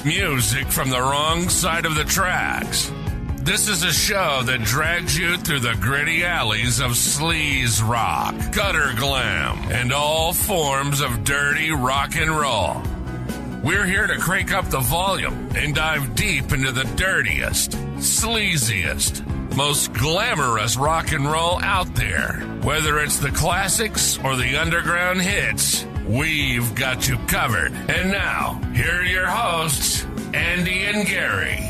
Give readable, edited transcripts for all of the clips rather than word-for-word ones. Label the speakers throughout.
Speaker 1: Music from the wrong side of the tracks. This is a show that drags you through the gritty alleys of sleaze rock, gutter glam, and all forms of dirty rock and roll. We're here to crank up the volume and dive deep into the dirtiest, sleaziest, most glamorous rock and roll out there. Whether it's the classics or the underground hits, we've got you covered. And now, here are your hosts, Andy and Gary.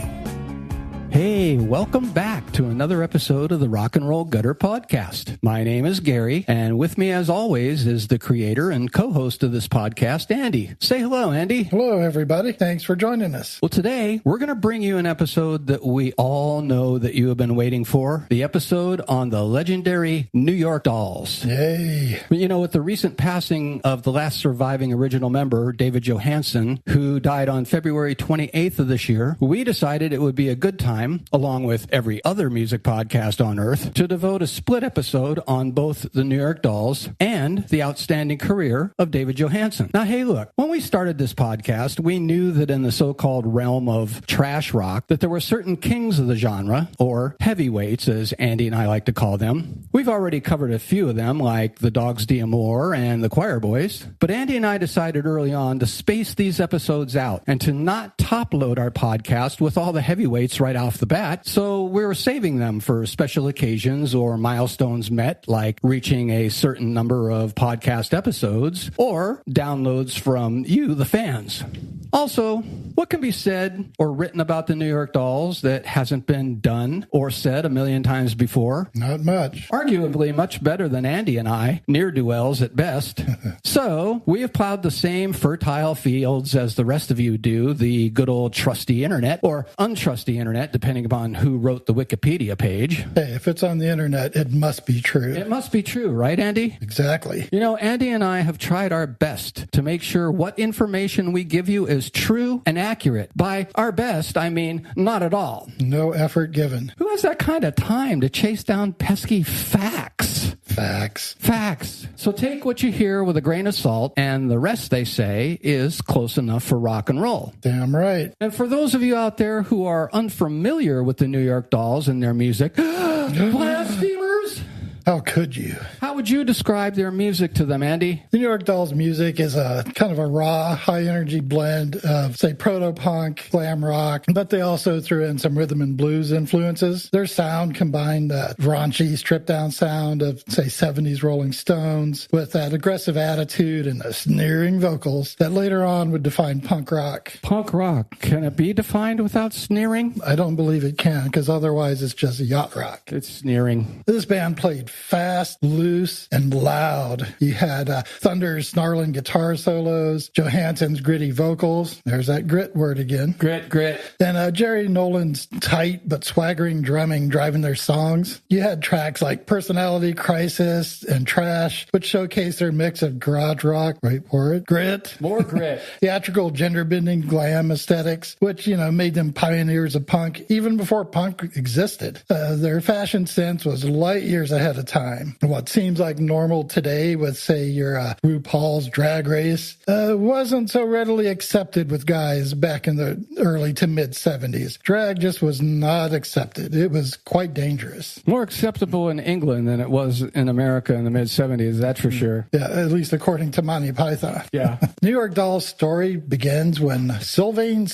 Speaker 2: Hey, welcome back to another episode of the Rock and Roll Gutter Podcast. My name is Gary, and with me as always is the creator and co-host of this podcast, Andy. Say hello, Andy.
Speaker 3: Hello, everybody. Thanks for joining us.
Speaker 2: Well, today we're going to bring you an episode that we all know that you have been waiting for, the episode on the legendary New York Dolls.
Speaker 3: Yay.
Speaker 2: You know, with the recent passing of the last surviving original member, David Johansen, who died on February 28th of this year, we decided it would be a good time, along with every other music podcast on earth, to devote a split episode on both the New York Dolls and the outstanding career of David Johansen. Now, hey, look, when we started this podcast, we knew that in the so-called realm of trash rock, that there were certain kings of the genre, or heavyweights, as Andy and I like to call them. We've already covered a few of them, like the Dogs d'Amour and the Choir Boys, but Andy and I decided early on to space these episodes out and to not top-load our podcast with all the heavyweights right off the bat, so we were saving them for special occasions or milestones met, like reaching a certain number of podcast episodes or downloads from you, the fans. Also, what can be said or written about the New York Dolls that hasn't been done or said a million times before?
Speaker 3: Not much.
Speaker 2: Arguably much better than Andy and I, ne'er-do-wells at best. So, we have plowed the same fertile fields as the rest of you do, the good old trusty internet, or untrusty internet, depending upon who wrote the Wikipedia page.
Speaker 3: Hey, if it's on the internet, it must be true.
Speaker 2: It must be true, right, Andy?
Speaker 3: Exactly.
Speaker 2: You know, Andy and I have tried our best to make sure what information we give you is true and accurate. By our best, I mean not at all.
Speaker 3: No effort given.
Speaker 2: Who has that kind of time to chase down pesky facts? Facts. So take what you hear with a grain of salt, and the rest, they say, is close enough for rock and roll.
Speaker 3: Damn right.
Speaker 2: And for those of you out there who are unfamiliar with the New York Dolls and their music, blasphemers!
Speaker 3: How could you?
Speaker 2: How would you describe their music to them, Andy?
Speaker 3: The New York Dolls music is a kind of a raw, high-energy blend of, say, proto-punk, glam rock, but they also threw in some rhythm and blues influences. Their sound combined that raunchy, stripped-down sound of, say, 70s Rolling Stones with that aggressive attitude and the sneering vocals that later on would define punk rock.
Speaker 2: Punk rock. Can it be defined without sneering?
Speaker 3: I don't believe it can, because otherwise it's just yacht rock.
Speaker 2: It's sneering.
Speaker 3: This band played fast, loose, and loud. You had Thunder's snarling guitar solos, Johansen's gritty vocals. There's that grit word again.
Speaker 2: Grit.
Speaker 3: And Jerry Nolan's tight but swaggering drumming driving their songs. You had tracks like Personality Crisis and Trash, which showcase their mix of garage rock, right word, grit.
Speaker 2: More grit.
Speaker 3: Theatrical gender-bending glam aesthetics, which, made them pioneers of punk even before punk existed. Their fashion sense was light years ahead of time. What seems like normal today with, say, your RuPaul's Drag Race wasn't so readily accepted with guys back in the early to mid-70s. Drag just was not accepted. It was quite dangerous.
Speaker 2: More acceptable in England than it was in America in the mid-70s, that's for sure.
Speaker 3: Yeah, at least according to Monty Python.
Speaker 2: Yeah.
Speaker 3: New York Dolls' story begins when Sylvain,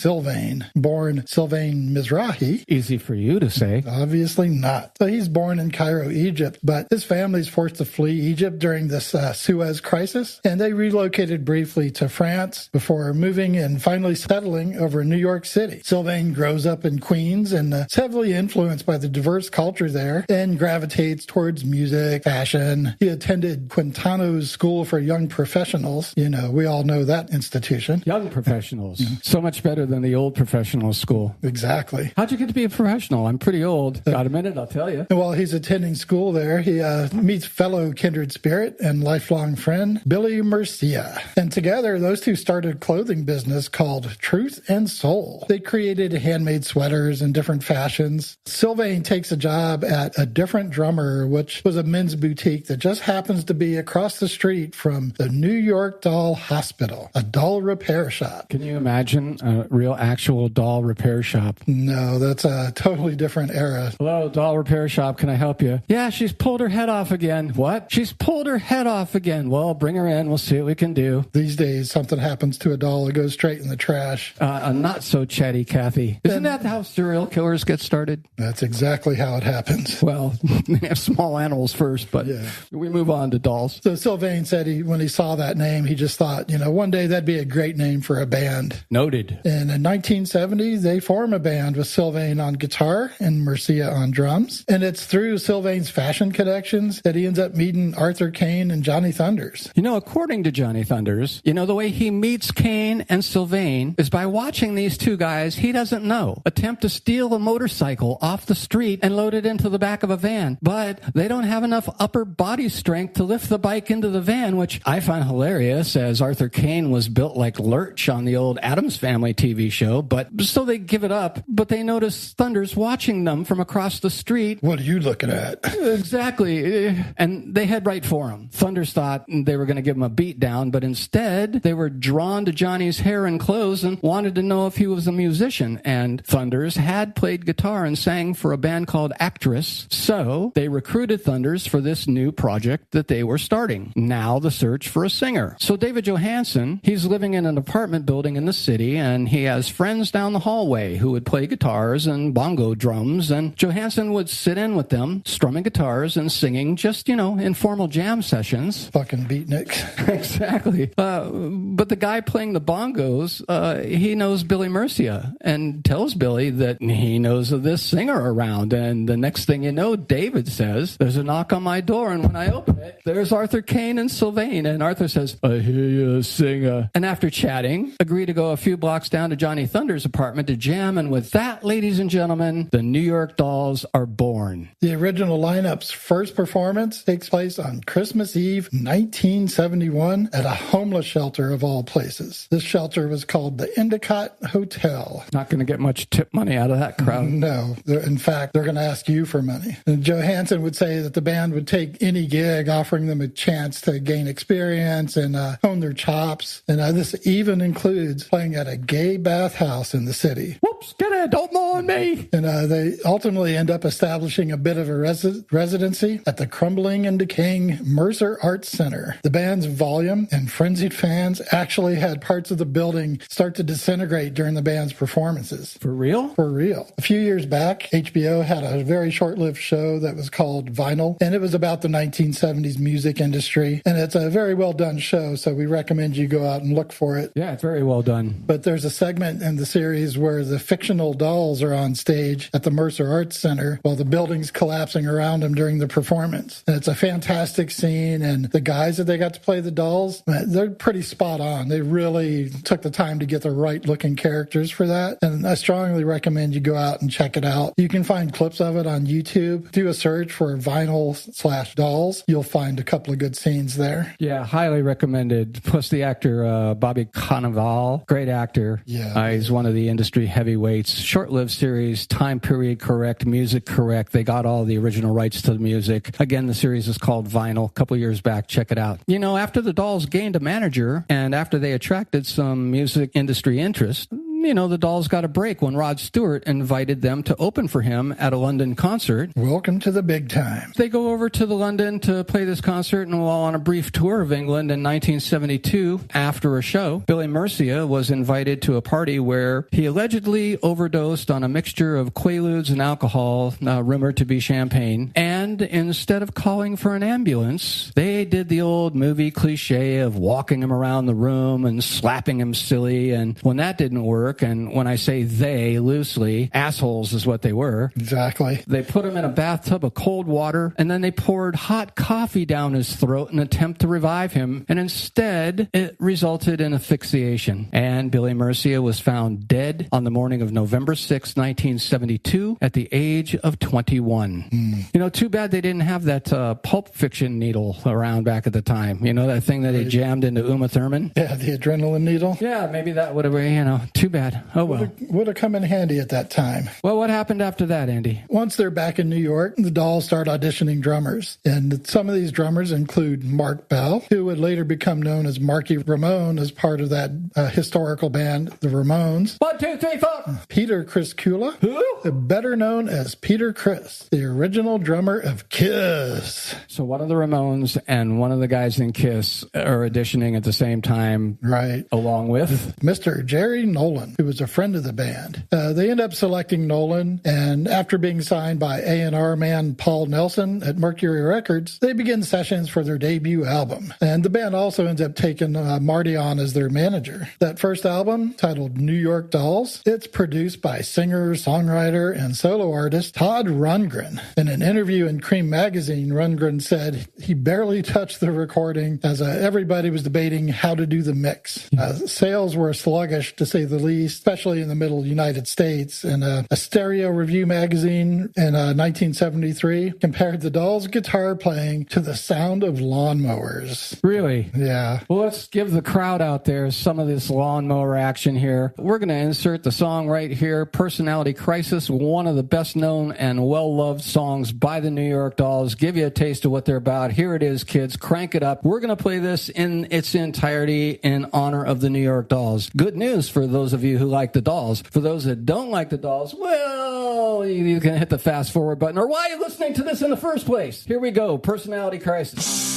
Speaker 3: born Sylvain Mizrahi.
Speaker 2: Easy for you to say.
Speaker 3: Obviously not. So he's born in Cairo, Egypt, but his family's forced to flee Egypt during this Suez crisis, and they relocated briefly to France before moving and finally settling over in New York City. Sylvain grows up in Queens and is heavily influenced by the diverse culture there and gravitates towards music, fashion. He attended Quintano's School for Young Professionals. We all know that institution.
Speaker 2: Young professionals. So much better than the old professional school.
Speaker 3: Exactly.
Speaker 2: How'd you get to be a professional? I'm pretty old. Got a minute, I'll tell you.
Speaker 3: And while he's attending school there, he meets fellow kindred spirit and lifelong friend Billy Murcia. And together, those two started a clothing business called Truth and Soul. They created handmade sweaters in different fashions. Sylvain takes a job at a different drummer, which was a men's boutique that just happens to be across the street from the New York Doll Hospital, a doll repair shop.
Speaker 2: Can you imagine a real actual doll repair shop?
Speaker 3: No, that's a totally different era.
Speaker 2: Hello, doll repair shop. Can I help you? Yeah, she's pulled her head off again. What? She's pulled her head off again. Well, bring her in. We'll see what we can do.
Speaker 3: These days, something happens to a doll, it goes straight in the trash.
Speaker 2: Not so chatty, Kathy. Isn't that how serial killers get started?
Speaker 3: That's exactly how it happens.
Speaker 2: Well, they have small animals first, but we move on to dolls.
Speaker 3: So Sylvain said when he saw that name, he just thought, one day that'd be a great name for a band.
Speaker 2: Noted.
Speaker 3: And in 1970, they form a band with Sylvain on guitar and Murcia on drums. And it's through Sylvain's fashion connections that he ends up meeting Arthur Kane and Johnny Thunders.
Speaker 2: According to Johnny Thunders, the way he meets Kane and Sylvain is by watching these two guys he doesn't know attempt to steal a motorcycle off the street and load it into the back of a van. But they don't have enough upper body strength to lift the bike into the van, which I find hilarious, as Arthur Kane was built like Lurch on the old Addams Family TV show. But so they give it up, but they notice Thunders watching them from across the street.
Speaker 3: What are you looking at?
Speaker 2: Exactly. And they head right for him. Thunders thought they were going to give him a beat down, but instead they were drawn to Johnny's hair and clothes and wanted to know if he was a musician. And Thunders had played guitar and sang for a band called Actress, so they recruited Thunders for this new project that they were starting. Now the search for a singer. So David Johansen, he's living in an apartment building in the city, and he has friends down the hallway who would play guitars and bongo drums, and Johansen would sit in with them, strumming guitars and singing just, informal jam sessions.
Speaker 3: Fucking beatniks.
Speaker 2: Exactly. But the guy playing the bongos, he knows Billy Murcia and tells Billy that he knows of this singer around. And the next thing you know, David says, there's a knock on my door, and when I open it, there's Arthur Kane and Sylvain. And Arthur says, I hear you sing. And after chatting, agree to go a few blocks down to Johnny Thunders' apartment to jam. And with that, ladies and gentlemen, the New York Dolls are born.
Speaker 3: The original lineup's first performance takes place on Christmas Eve, 1971, at a homeless shelter of all places. This shelter was called the Endicott Hotel.
Speaker 2: Not going to get much tip money out of that crowd.
Speaker 3: No. In fact, they're going to ask you for money. And Johansen would say that the band would take any gig, offering them a chance to gain experience and hone their chops. And this even includes playing at a gay bathhouse in the city.
Speaker 2: Whoops, get it, don't mind me.
Speaker 3: And they ultimately end up establishing a bit of a residency at the crumbling and decaying Mercer Arts Center. The band's volume and frenzied fans actually had parts of the building start to disintegrate during the band's performances.
Speaker 2: For real?
Speaker 3: For real. A few years back, HBO had a very short-lived show that was called Vinyl, and it was about the 1970s music industry. And it's a very well-done show, so we recommend you go out and look for it.
Speaker 2: Yeah, it's very well done.
Speaker 3: But there's a segment in the series where the fictional dolls are on stage at the Mercer Arts Center while the building's collapsing around them during the performance. And it's a fantastic scene, and the guys that they got to play the dolls, they're pretty spot on. They really took the time to get the right-looking characters for that, and I strongly recommend you go out and check it out. You can find clips of it on YouTube. Do a search for Vinyl/Dolls. You'll find a couple of good scenes there.
Speaker 2: Yeah, highly recommended. Plus the actor Bobby Cannavale, great actor.
Speaker 3: Yeah.
Speaker 2: He's one of the industry heavyweights. Short-lived series, time period correct, music correct. They got all the original rights to the music. Again, the series is called Vinyl. A couple years back, check it out. After the Dolls gained a manager and after they attracted some music industry interest, the Dolls got a break when Rod Stewart invited them to open for him at a London concert.
Speaker 3: Welcome to the big time.
Speaker 2: They go over to the London to play this concert, and while on a brief tour of England in 1972, after a show, Billy Murcia was invited to a party where he allegedly overdosed on a mixture of Quaaludes and alcohol, rumored to be champagne. And instead of calling for an ambulance, they did the old movie cliche of walking him around the room and slapping him silly. And when that didn't work, and when I say they loosely, assholes is what they were.
Speaker 3: Exactly.
Speaker 2: They put him in a bathtub of cold water, and then they poured hot coffee down his throat in an attempt to revive him, and instead it resulted in asphyxiation. And Billy Murcia was found dead on the morning of November 6, 1972, at the age of 21. Too bad they didn't have that Pulp Fiction needle around back at the time. You know, that thing that they jammed into Uma Thurman?
Speaker 3: Yeah, the adrenaline needle.
Speaker 2: Yeah, maybe that would have been, too bad. Oh, well.
Speaker 3: Would have come in handy at that time.
Speaker 2: Well, what happened after that, Andy?
Speaker 3: Once they're back in New York, the Dolls start auditioning drummers. And some of these drummers include Mark Bell, who would later become known as Marky Ramone as part of that historical band, the Ramones.
Speaker 2: 1, 2, 3, 4.
Speaker 3: Peter Criskula,
Speaker 2: who?
Speaker 3: Better known as Peter Criss, the original drummer of Kiss.
Speaker 2: So one of the Ramones and one of the guys in Kiss are auditioning at the same time.
Speaker 3: Right.
Speaker 2: Along with
Speaker 3: Mr. Jerry Nolan, who was a friend of the band. They end up selecting Nolan, and after being signed by A&R man Paul Nelson at Mercury Records, they begin sessions for their debut album. And the band also ends up taking Marty on as their manager. That first album, titled New York Dolls, it's produced by singer, songwriter, and solo artist Todd Rundgren. In an interview in Cream magazine, Rundgren said he barely touched the recording as everybody was debating how to do the mix. Sales were sluggish, to say the least, especially in the middle United States. And a Stereo Review magazine in 1973 compared the Dolls' guitar playing to the sound of lawnmowers.
Speaker 2: Really?
Speaker 3: Yeah.
Speaker 2: Well, let's give the crowd out there some of this lawnmower action here. We're going to insert the song right here, Personality Crisis, one of the best-known and well-loved songs by the New York Dolls. Give you a taste of what they're about. Here it is, kids. Crank it up. We're going to play this in its entirety in honor of the New York Dolls. Good news for those of you who like the Dolls. For those that don't like the Dolls, well, you can hit the fast forward button. Or why are you listening to this in the first place? Here we go. Personality Crisis.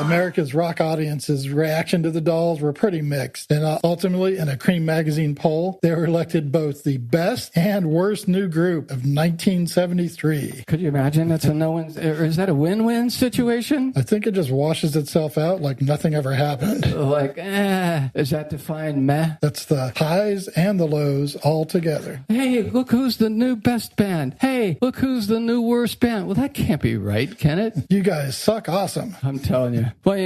Speaker 3: America's rock audience's reaction to the Dolls were pretty mixed. And ultimately, in a Cream magazine poll, they were elected both the best and worst new group of 1973.
Speaker 2: Could you imagine? That's a no-win, or is that a win-win situation?
Speaker 3: I think it just washes itself out like nothing ever happened.
Speaker 2: Like, is that defined meh?
Speaker 3: That's the highs and the lows all together.
Speaker 2: Hey, look who's the new best band. Hey, look who's the new worst band. Well, that can't be right, can it?
Speaker 3: You guys suck awesome.
Speaker 2: I'm telling you. Well,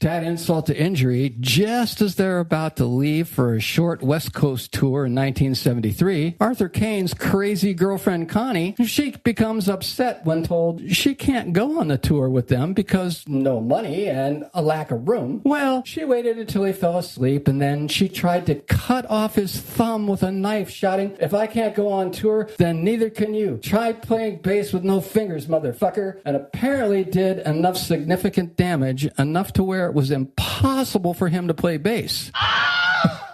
Speaker 2: to add insult to injury, just as they're about to leave for a short West Coast tour in 1973, Arthur Kane's crazy girlfriend Connie, she becomes upset when told she can't go on the tour with them because no money and a lack of room. Well, she waited until he fell asleep, and then she tried to cut off his thumb with a knife, shouting, "If I can't go on tour, then neither can you. Try playing bass with no fingers, motherfucker." And apparently did enough significant damage, enough to where it was impossible for him to play bass.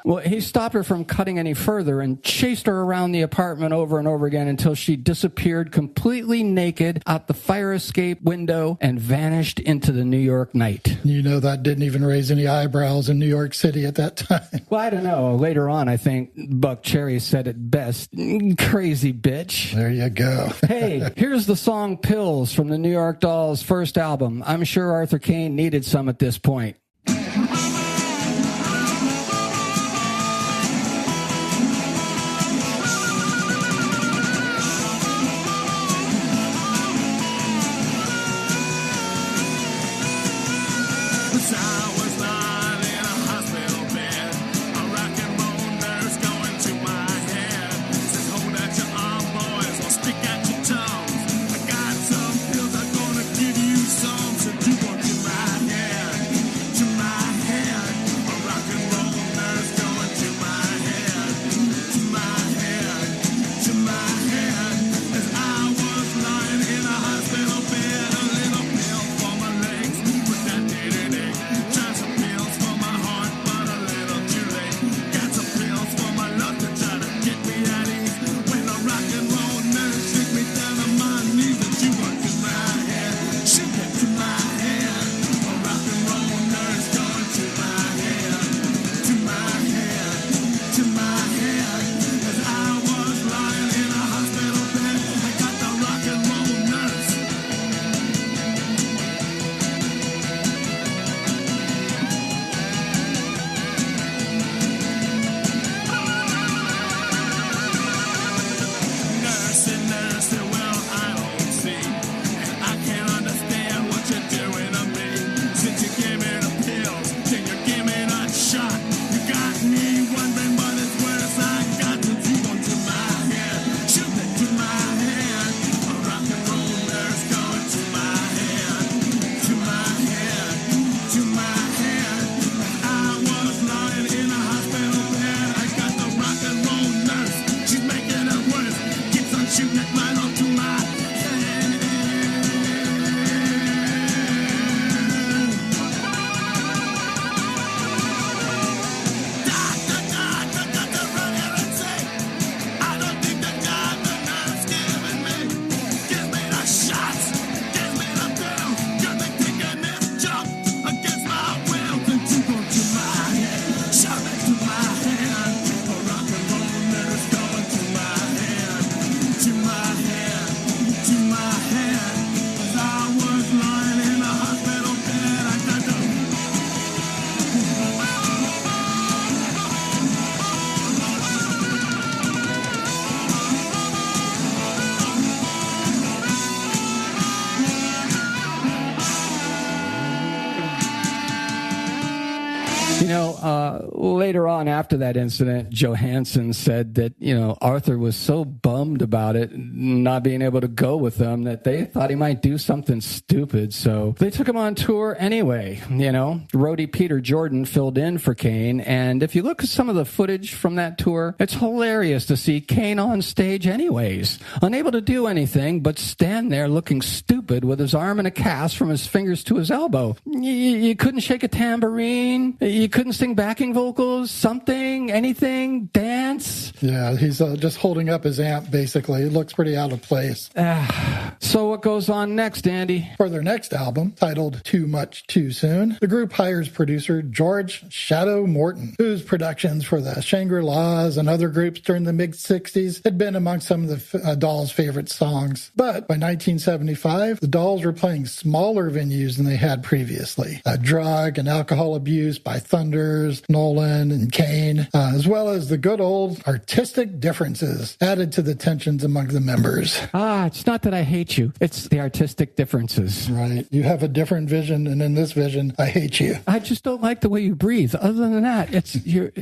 Speaker 2: Well, he stopped her from cutting any further and chased her around the apartment over and over again until she disappeared completely naked out the fire escape window and vanished into the New York night.
Speaker 3: That didn't even raise any eyebrows in New York City at that time.
Speaker 2: Well, I don't know. Later on, I think Buck Cherry said it best. Crazy bitch.
Speaker 3: There you go.
Speaker 2: Hey, here's the song Pills from the New York Dolls' first album. I'm sure Arthur Kane needed some at this point. Later on after that incident, Johansen said that, Arthur was so bummed about it, not being able to go with them, that they thought he might do something stupid. So they took him on tour anyway, Roadie Peter Jordan filled in for Kane. And if you look at some of the footage from that tour, it's hilarious to see Kane on stage anyways, unable to do anything but stand there looking stupid with his arm in a cast from his fingers to his elbow. You couldn't shake a tambourine. You couldn't sing backing vocals, something, anything, dance?
Speaker 3: Yeah, he's just holding up his amp, basically. It looks pretty out of place.
Speaker 2: So what goes on next, Andy?
Speaker 3: For their next album, titled Too Much Too Soon, the group hires producer George Shadow Morton, whose productions for the Shangri-Las and other groups during the mid-60s had been among some of the Dolls' favorite songs. But by 1975, the Dolls were playing smaller venues than they had previously. Drug and alcohol abuse by Thunders, Nolan, and Kane, as well as the good old artistic differences added to the tensions among the members.
Speaker 2: It's not that I hate you. It's the artistic differences.
Speaker 3: Right. You have a different vision, and in this vision, I hate you.
Speaker 2: I just don't like the way you breathe. Other than that, you're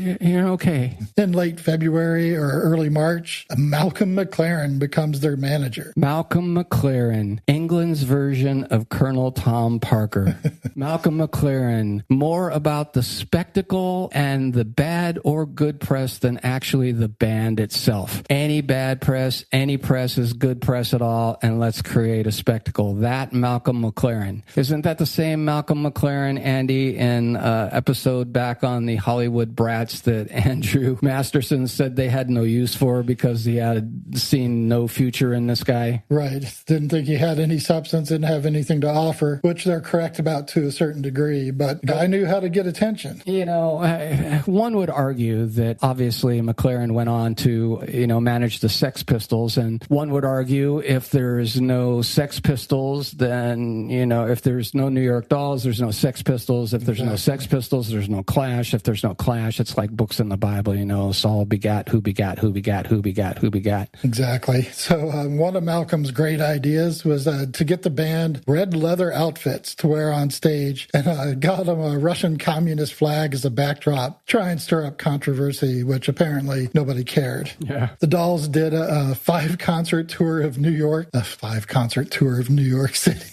Speaker 2: okay.
Speaker 3: In late February or early March, Malcolm McLaren becomes their manager.
Speaker 2: Malcolm McLaren, England's version of Colonel Tom Parker. Malcolm McLaren, more about the spectacle and the bad or good press than actually the band itself. Any bad press, any press is good press at all, and let's create a spectacle. That Malcolm McLaren. Isn't that the same Malcolm McLaren, Andy, in episode back on the Hollywood Brats that Andrew Masterson said they had no use for because he had seen no future in this guy?
Speaker 3: Right. Didn't think he had any substance, didn't have anything to offer, which they're correct about to a certain degree, but the guy knew how to get attention.
Speaker 2: One would argue that obviously McLaren went on to, manage the Sex Pistols, and one would argue if there's no Sex Pistols, then, if there's no New York Dolls, there's no Sex Pistols. If there's no Sex Pistols, there's no Clash. If there's no Clash, it's like books in the Bible, Saul begat, who begat, who begat, who begat, who begat.
Speaker 3: Exactly. So one of Malcolm's great ideas was to get the band red leather outfits to wear on stage, and got them a Russian communist flag as a backdrop, try and stir up controversy, which apparently nobody cared.
Speaker 2: Yeah.
Speaker 3: The Dolls did a 5-concert tour of New York, City.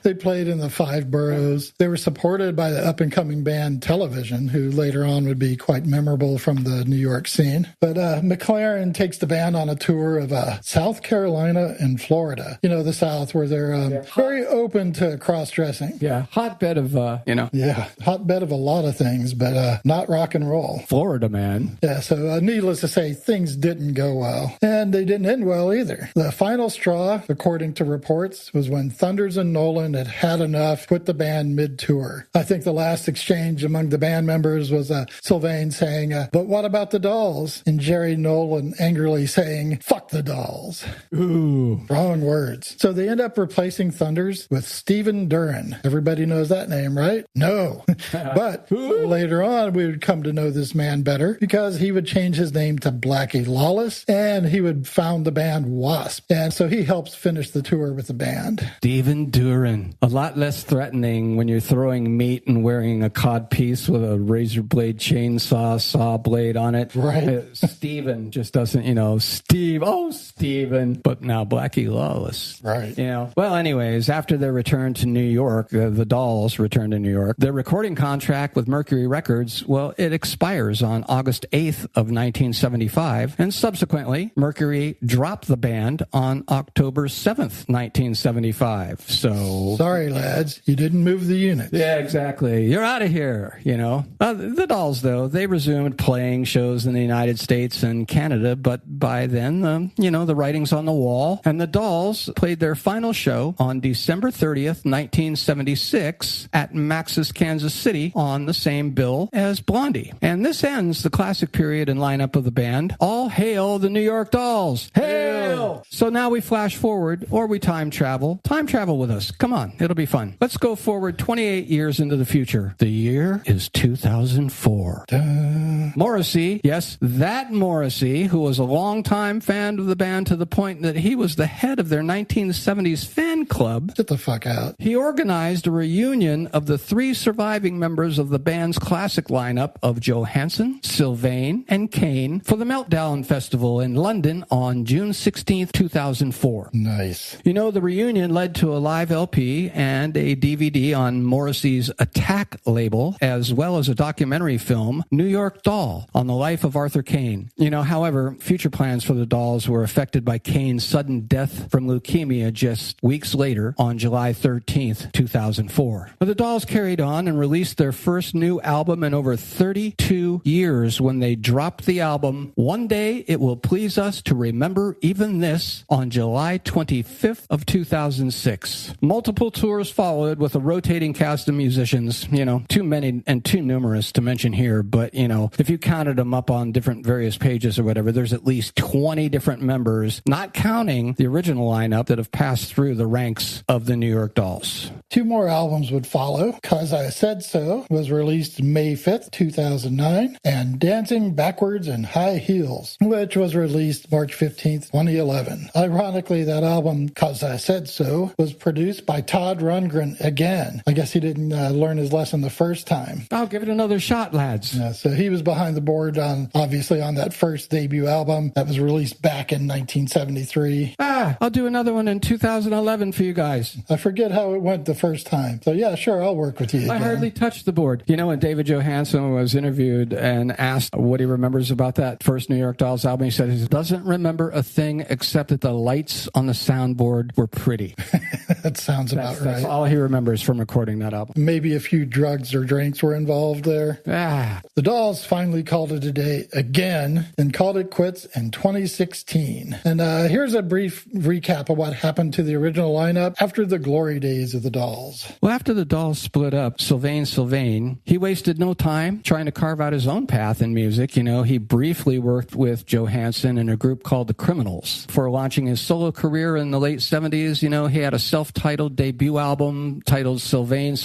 Speaker 3: They played in the 5 boroughs. They were supported by the up-and-coming band Television, who later on would be quite memorable from the New York scene. But McLaren takes the band on a tour of South Carolina and Florida. The South, where they're very open to cross-dressing.
Speaker 2: Yeah, hotbed of,
Speaker 3: Yeah, hotbed of a lot of things, but not rock and roll.
Speaker 2: Florida, man.
Speaker 3: Yeah, so needless to say, things didn't go well. And they didn't end well either. The final straw, according to reports, was when Thunders and Nolan had enough, quit the band mid-tour. I think the last exchange among the band members was Sylvain saying, but what about the Dolls? And Jerry Nolan angrily saying, fuck the Dolls.
Speaker 2: Ooh.
Speaker 3: Wrong words. So they end up replacing Thunders with Stephen Duran. Everybody knows that name, right? No. But later on, we would come to know this man better because he would change his name to Blackie Lawless, and he would found the band Wasp. And so he helps finish the tour with the band.
Speaker 2: Stephen Duran. A lot less threatening when you're throwing meat and wearing a cod piece with a razor blade chainsaw saw blade on it.
Speaker 3: Right.
Speaker 2: Stephen just doesn't, Stephen. But now Blackie Lawless.
Speaker 3: Right.
Speaker 2: Well, anyways, after their return to New York, the Dolls returned to New York. Their recording contract with Mercury Records, it expires on August 8th of 1975, and subsequently, Mercury dropped the band on October 7th, 1975. So...
Speaker 3: Sorry, lads, you didn't move the units.
Speaker 2: Yeah, exactly. You're out of here, The Dolls, though, they resumed playing shows in the United States and Canada, but by then, the writing's on the wall, and the Dolls played their final show on December 30th, 1976 at Max's Kansas City on the same bill as Blondie. And this ends the classic period and lineup of the band. All hail the New York Dolls. Hail! So now we flash forward, or we time travel. Time travel with us. Come on, it'll be fun. Let's go forward 28 years into the future. The year is 2004. Morrissey, yes, that Morrissey, who was a longtime fan of the band to the point that he was the head of their 1970s fan club.
Speaker 3: Get the fuck out.
Speaker 2: He organized a reunion of the 3 surviving members of the band's classic lineup of Johansen, Sylvain, and Kane for the Meltdown Festival in London on June 16, 15th, 2004.
Speaker 3: Nice.
Speaker 2: You know, the reunion led to a live LP and a DVD on Morrissey's Attack label, as well as a documentary film, New York Doll, on the life of Arthur Kane. You know, however, future plans for the Dolls were affected by Kane's sudden death from leukemia just weeks later on July 13th, 2004. But the Dolls carried on and released their first new album in over 32 years when they dropped the album One Day It Will Please Us to Remember Even This on July 25th of 2006. Multiple tours followed with a rotating cast of musicians, you know, too many and too numerous to mention here, but, you know, if you counted them up on different various pages or whatever, there's at least 20 different members, not counting the original lineup that have passed through the ranks of the New York Dolls.
Speaker 3: 2 more albums would follow. 'Cause I Said So was released May 5th, 2009, and Dancing Backwards in High Heels, which was released March 15th, 2011. Ironically, that album, 'Cause I Said So, was produced by Todd Rundgren again. I guess he didn't learn his lesson the first time.
Speaker 2: I'll give it another shot, lads.
Speaker 3: Yeah, so he was behind the board obviously on that first debut album that was released back in 1973.
Speaker 2: I'll do another one in 2011 for you guys.
Speaker 3: I forget how it went the first time. So yeah, sure, I'll work with you again.
Speaker 2: I hardly touched the board. You know, when David Johansen was interviewed and asked what he remembers about that first New York Dolls album, he said he doesn't remember a thing except that the lights on the soundboard were pretty.
Speaker 3: That sounds about right.
Speaker 2: That's all he remembers from recording that album.
Speaker 3: Maybe a few drugs or drinks were involved there. The Dolls finally called it a day again and called it quits in 2016. And here's a brief recap of what happened to the original lineup after the glory days of the Dolls.
Speaker 2: Well, after the Dolls split up, Sylvain, he wasted no time trying to carve out his own path in music. You know, he briefly worked with Johansen in a group called The Criminals. Before launching his solo career in the late 70s, you know, he had a self-titled debut album titled Sylvain,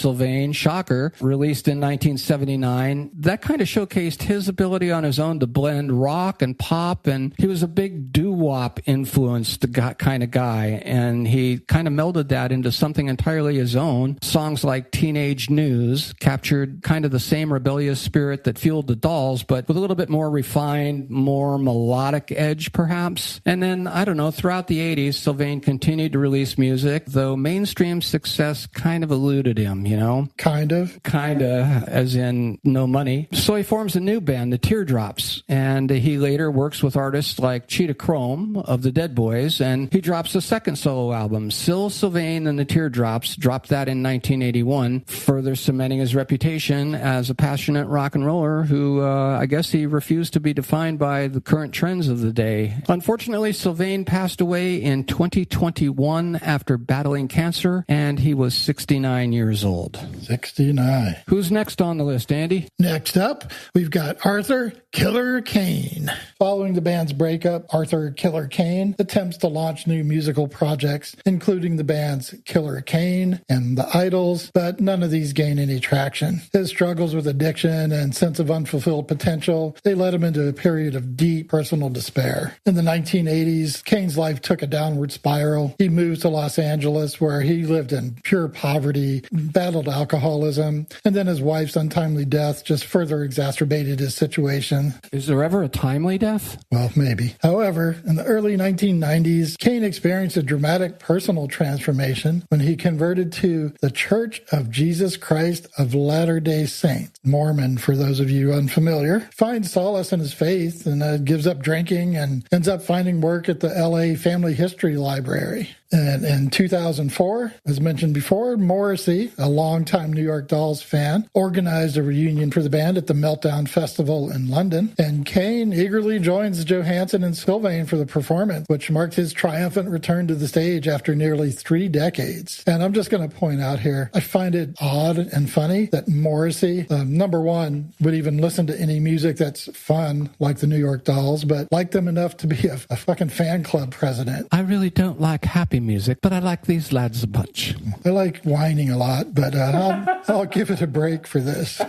Speaker 2: shocker, released in 1979. That kind of showcased his ability on his own to blend rock and pop, and he was a big doo-wop influenced kind of guy, and he kind of melded that into something entirely his own. Songs like Teenage News captured kind of the same rebellious spirit that fueled the Dolls, but with a little bit more refined, more melodic edge, perhaps. And then, I don't know, throughout the 80s, Sylvain continued to release music, though mainstream success kind of eluded him, you know?
Speaker 3: Kind of,
Speaker 2: as in no money. So he forms a new band, the Teardrops, and he later works with artists like Cheetah Chrome of the Dead Boys, and he drops a second solo album, Sylvain and the Teardrops, dropped that in 1981, further cementing his reputation as a passionate rock and roller who, I guess he refused to be defined by the current trends of the day. Unfortunately, Sylvain passed away in 2021 after battling cancer, and he was 69 years old.
Speaker 3: 69.
Speaker 2: Who's next on the list, Andy?
Speaker 3: Next up, we've got Arthur Killer Kane. Following the band's breakup, Arthur Killer Kane attempts to launch new musical projects, including the band's Killer Kane and the Idols, but none of these gain any traction. His struggles with addiction and sense of unfulfilled potential, they led him into a period of deep personal despair. In the 1980s, Kane's life took a downward spiral. He moved to Los Angeles, where he lived in pure poverty, battled alcoholism, and then his wife's untimely death just further exacerbated his situation.
Speaker 2: Is there ever a timely death?
Speaker 3: Well, maybe. However, in the early 1990s, Kane experienced a dramatic personal transformation when he converted to the Church of Jesus Christ of Latter-day Saints, Mormon for those of you unfamiliar, finds solace in his faith and gives up drinking and ends up finding work at the LA Family History Library. And in 2004, as mentioned before, Morrissey, a longtime New York Dolls fan, organized a reunion for the band at the Meltdown Festival in London. And Kane eagerly joins Johansen and Sylvain for the performance, which marked his triumphant return to the stage after nearly 3 decades. And I'm just going to point out here, I find it odd and funny that Morrissey, number one, would even listen to any music that's fun, like the New York Dolls, but liked them enough to be a fucking fan club president.
Speaker 2: I really don't like happy music, but I like these lads a bunch.
Speaker 3: I like whining a lot, but I'll give it a break for this.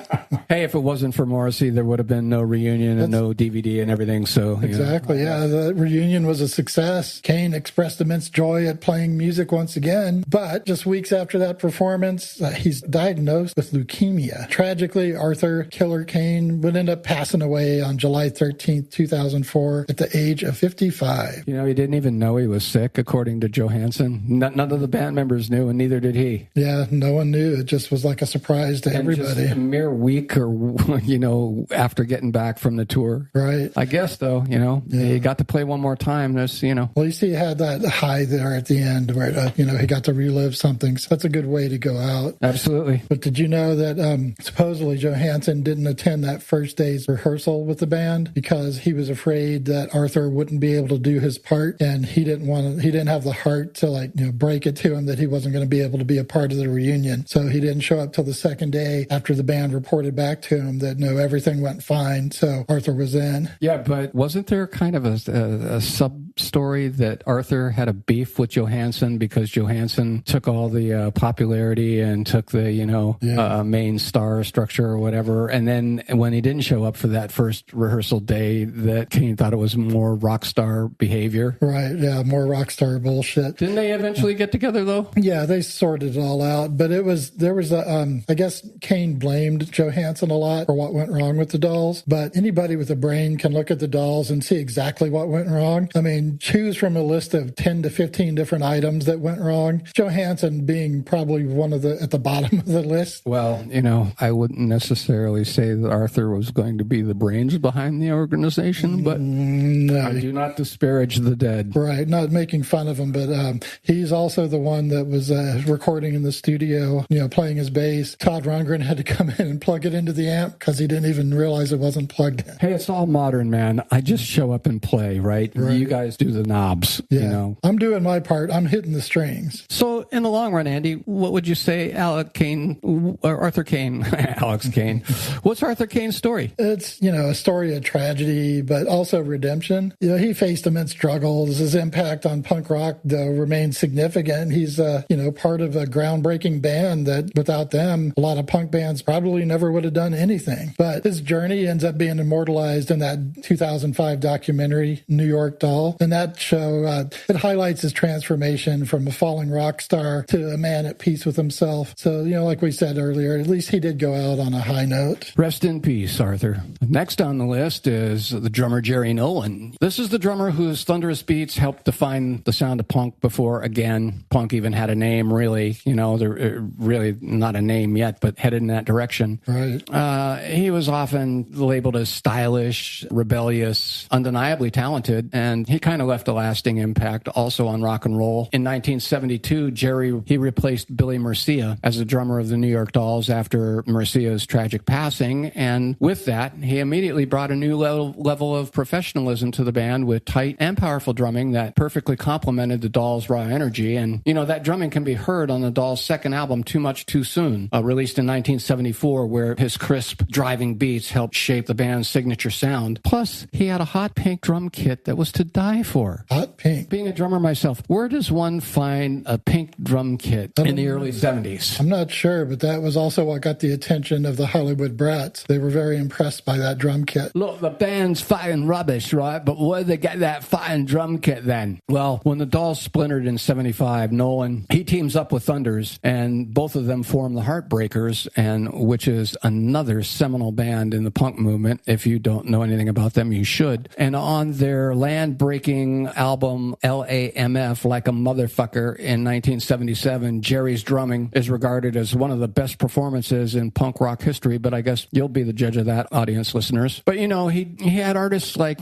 Speaker 2: Hey, if it wasn't for Morrissey, there would have been no reunion and no DVD and everything. So
Speaker 3: exactly, yeah. The reunion was a success. Kane expressed immense joy at playing music once again, but just weeks after that performance, he's diagnosed with leukemia. Tragically, Arthur Killer Kane would end up passing away on July 13th, 2004 at the age of 55.
Speaker 2: You know, he didn't even know he was sick, according to Johansen. None of the band members knew, and neither did he.
Speaker 3: Yeah, no one knew. It just was like a surprise to everybody.
Speaker 2: Just a mere week or, after getting back from the tour.
Speaker 3: Right.
Speaker 2: I guess, though, he got to play one more time. There's,
Speaker 3: Well, you see, he had that high there at the end where, he got to relive something. So that's a good way to go out.
Speaker 2: Absolutely.
Speaker 3: But did you know that supposedly Johansen didn't attend that first day's rehearsal with the band because he was afraid that Arthur wouldn't be able to do his part, and he didn't have the heart to break it to him that he wasn't going to be able to be a part of the reunion. So he didn't show up till the second day after the band reported back to him that everything went fine. So Arthur was in.
Speaker 2: Yeah, but wasn't there kind of a sub-story that Arthur had a beef with Johansen because Johansen took all the popularity and took the main star structure or whatever, and then when he didn't show up for that first rehearsal day, that Kane thought it was more rock star behavior.
Speaker 3: Right, yeah, more rock star bullshit.
Speaker 2: Didn't they eventually get together though?
Speaker 3: Yeah, they sorted it all out, but there was I guess Kane blamed Johansen a lot for what went wrong with the dolls, but anybody with a brain can look at the dolls and see exactly what went wrong. I mean, choose from a list of 10 to 15 different items that went wrong, Johansen being probably one of at the bottom of the list.
Speaker 2: Well, I wouldn't necessarily say that Arthur was going to be the brains behind the organization, but no. I do not disparage the dead.
Speaker 3: Right, not making fun of him, but he's also the one that was recording in the studio, playing his bass. Todd Rundgren had to come in and plug it into the amp because he didn't even realize it wasn't plugged in.
Speaker 2: Hey, it's all modern, man. I just show up and play, right? You guys do the knobs,
Speaker 3: I'm doing my part. I'm hitting the strings.
Speaker 2: So in the long run, Andy, what would you say Arthur Kane, Alex Kane, what's Arthur Kane's story?
Speaker 3: It's, a story of tragedy, but also redemption. He faced immense struggles. His impact on punk rock, though, remains significant. He's, part of a groundbreaking band that without them, a lot of punk bands probably never would have done anything. But his journey ends up being immortalized in that 2005 documentary, New York Doll. And that show, it highlights his transformation from a falling rock star to a man at peace with himself. So, like we said earlier, at least he did go out on a high note.
Speaker 2: Rest in peace, Arthur. Next on the list is the drummer Jerry Nolan. This is the drummer whose thunderous beats helped define the sound of punk before, again, punk even had a name, really. They're really not a name yet, but headed in that direction.
Speaker 3: Right.
Speaker 2: He was often labeled as stylish, rebellious, undeniably talented, and he kind of left a lasting impact also on rock and roll. In 1972, he replaced Billy Murcia as the drummer of the New York Dolls after Murcia's tragic passing, and with that, he immediately brought a new level of professionalism to the band with tight and powerful drumming that perfectly complemented the Dolls' raw energy. And, that drumming can be heard on the Dolls' second album, Too Much Too Soon, released in 1974, where his crisp, driving beats helped shape the band's signature sound. Plus, he had a hot pink drum kit that was to die for.
Speaker 3: Hot pink?
Speaker 2: Being a drummer myself, where does one find a pink drum kit in the early 70s?
Speaker 3: I'm not sure, but that was also what got the attention of the Hollywood brats. They were very impressed by that drum kit.
Speaker 2: Look, the band's fucking rubbish, right? But where did they get that fucking drum kit then? Well, when the Dolls splintered in 75, Nolan, he teams up with Thunders, and both of them form the Heartbreakers, which is another seminal band in the punk movement. If you don't know anything about them, you should. And on their land-breaking album LAMF, Like a Motherfucker, in 1977, Jerry's drumming is regarded as one of the best performances in punk rock history, but I guess you'll be the judge of that, audience listeners. But, he had artists like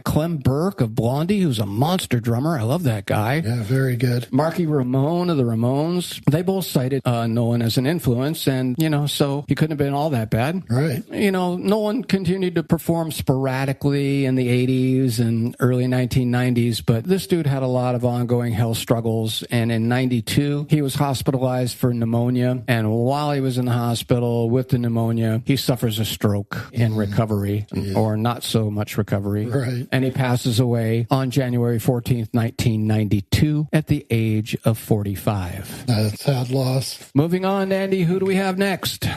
Speaker 2: Clem Burke of Blondie, who's a monster drummer. I love that guy.
Speaker 3: Yeah, very good.
Speaker 2: Marky Ramone of the Ramones. They both cited Nolan as an influence, and, so he couldn't have been all that bad.
Speaker 3: Right.
Speaker 2: Nolan continued to perform sporadically in the 80s and early 1990s, but this dude had a lot of ongoing health struggles, and in 92, he was hospitalized for pneumonia, and while he was in the hospital with the pneumonia, he suffers a stroke in recovery, or not so much recovery,
Speaker 3: right.
Speaker 2: And he passes away on January 14th, 1992, at the age of 45.
Speaker 3: That's a sad loss.
Speaker 2: Moving on, Andy, who do we have next?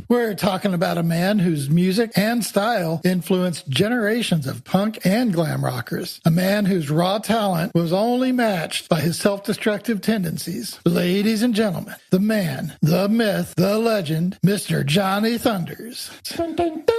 Speaker 3: We're talking about a man whose music and style influenced generations of punk and glam rockers. A man whose raw talent was only matched by his self-destructive tendencies. Ladies and gentlemen, the man, the myth, the legend, Mr. Johnny Thunders. Dun, dun, dun.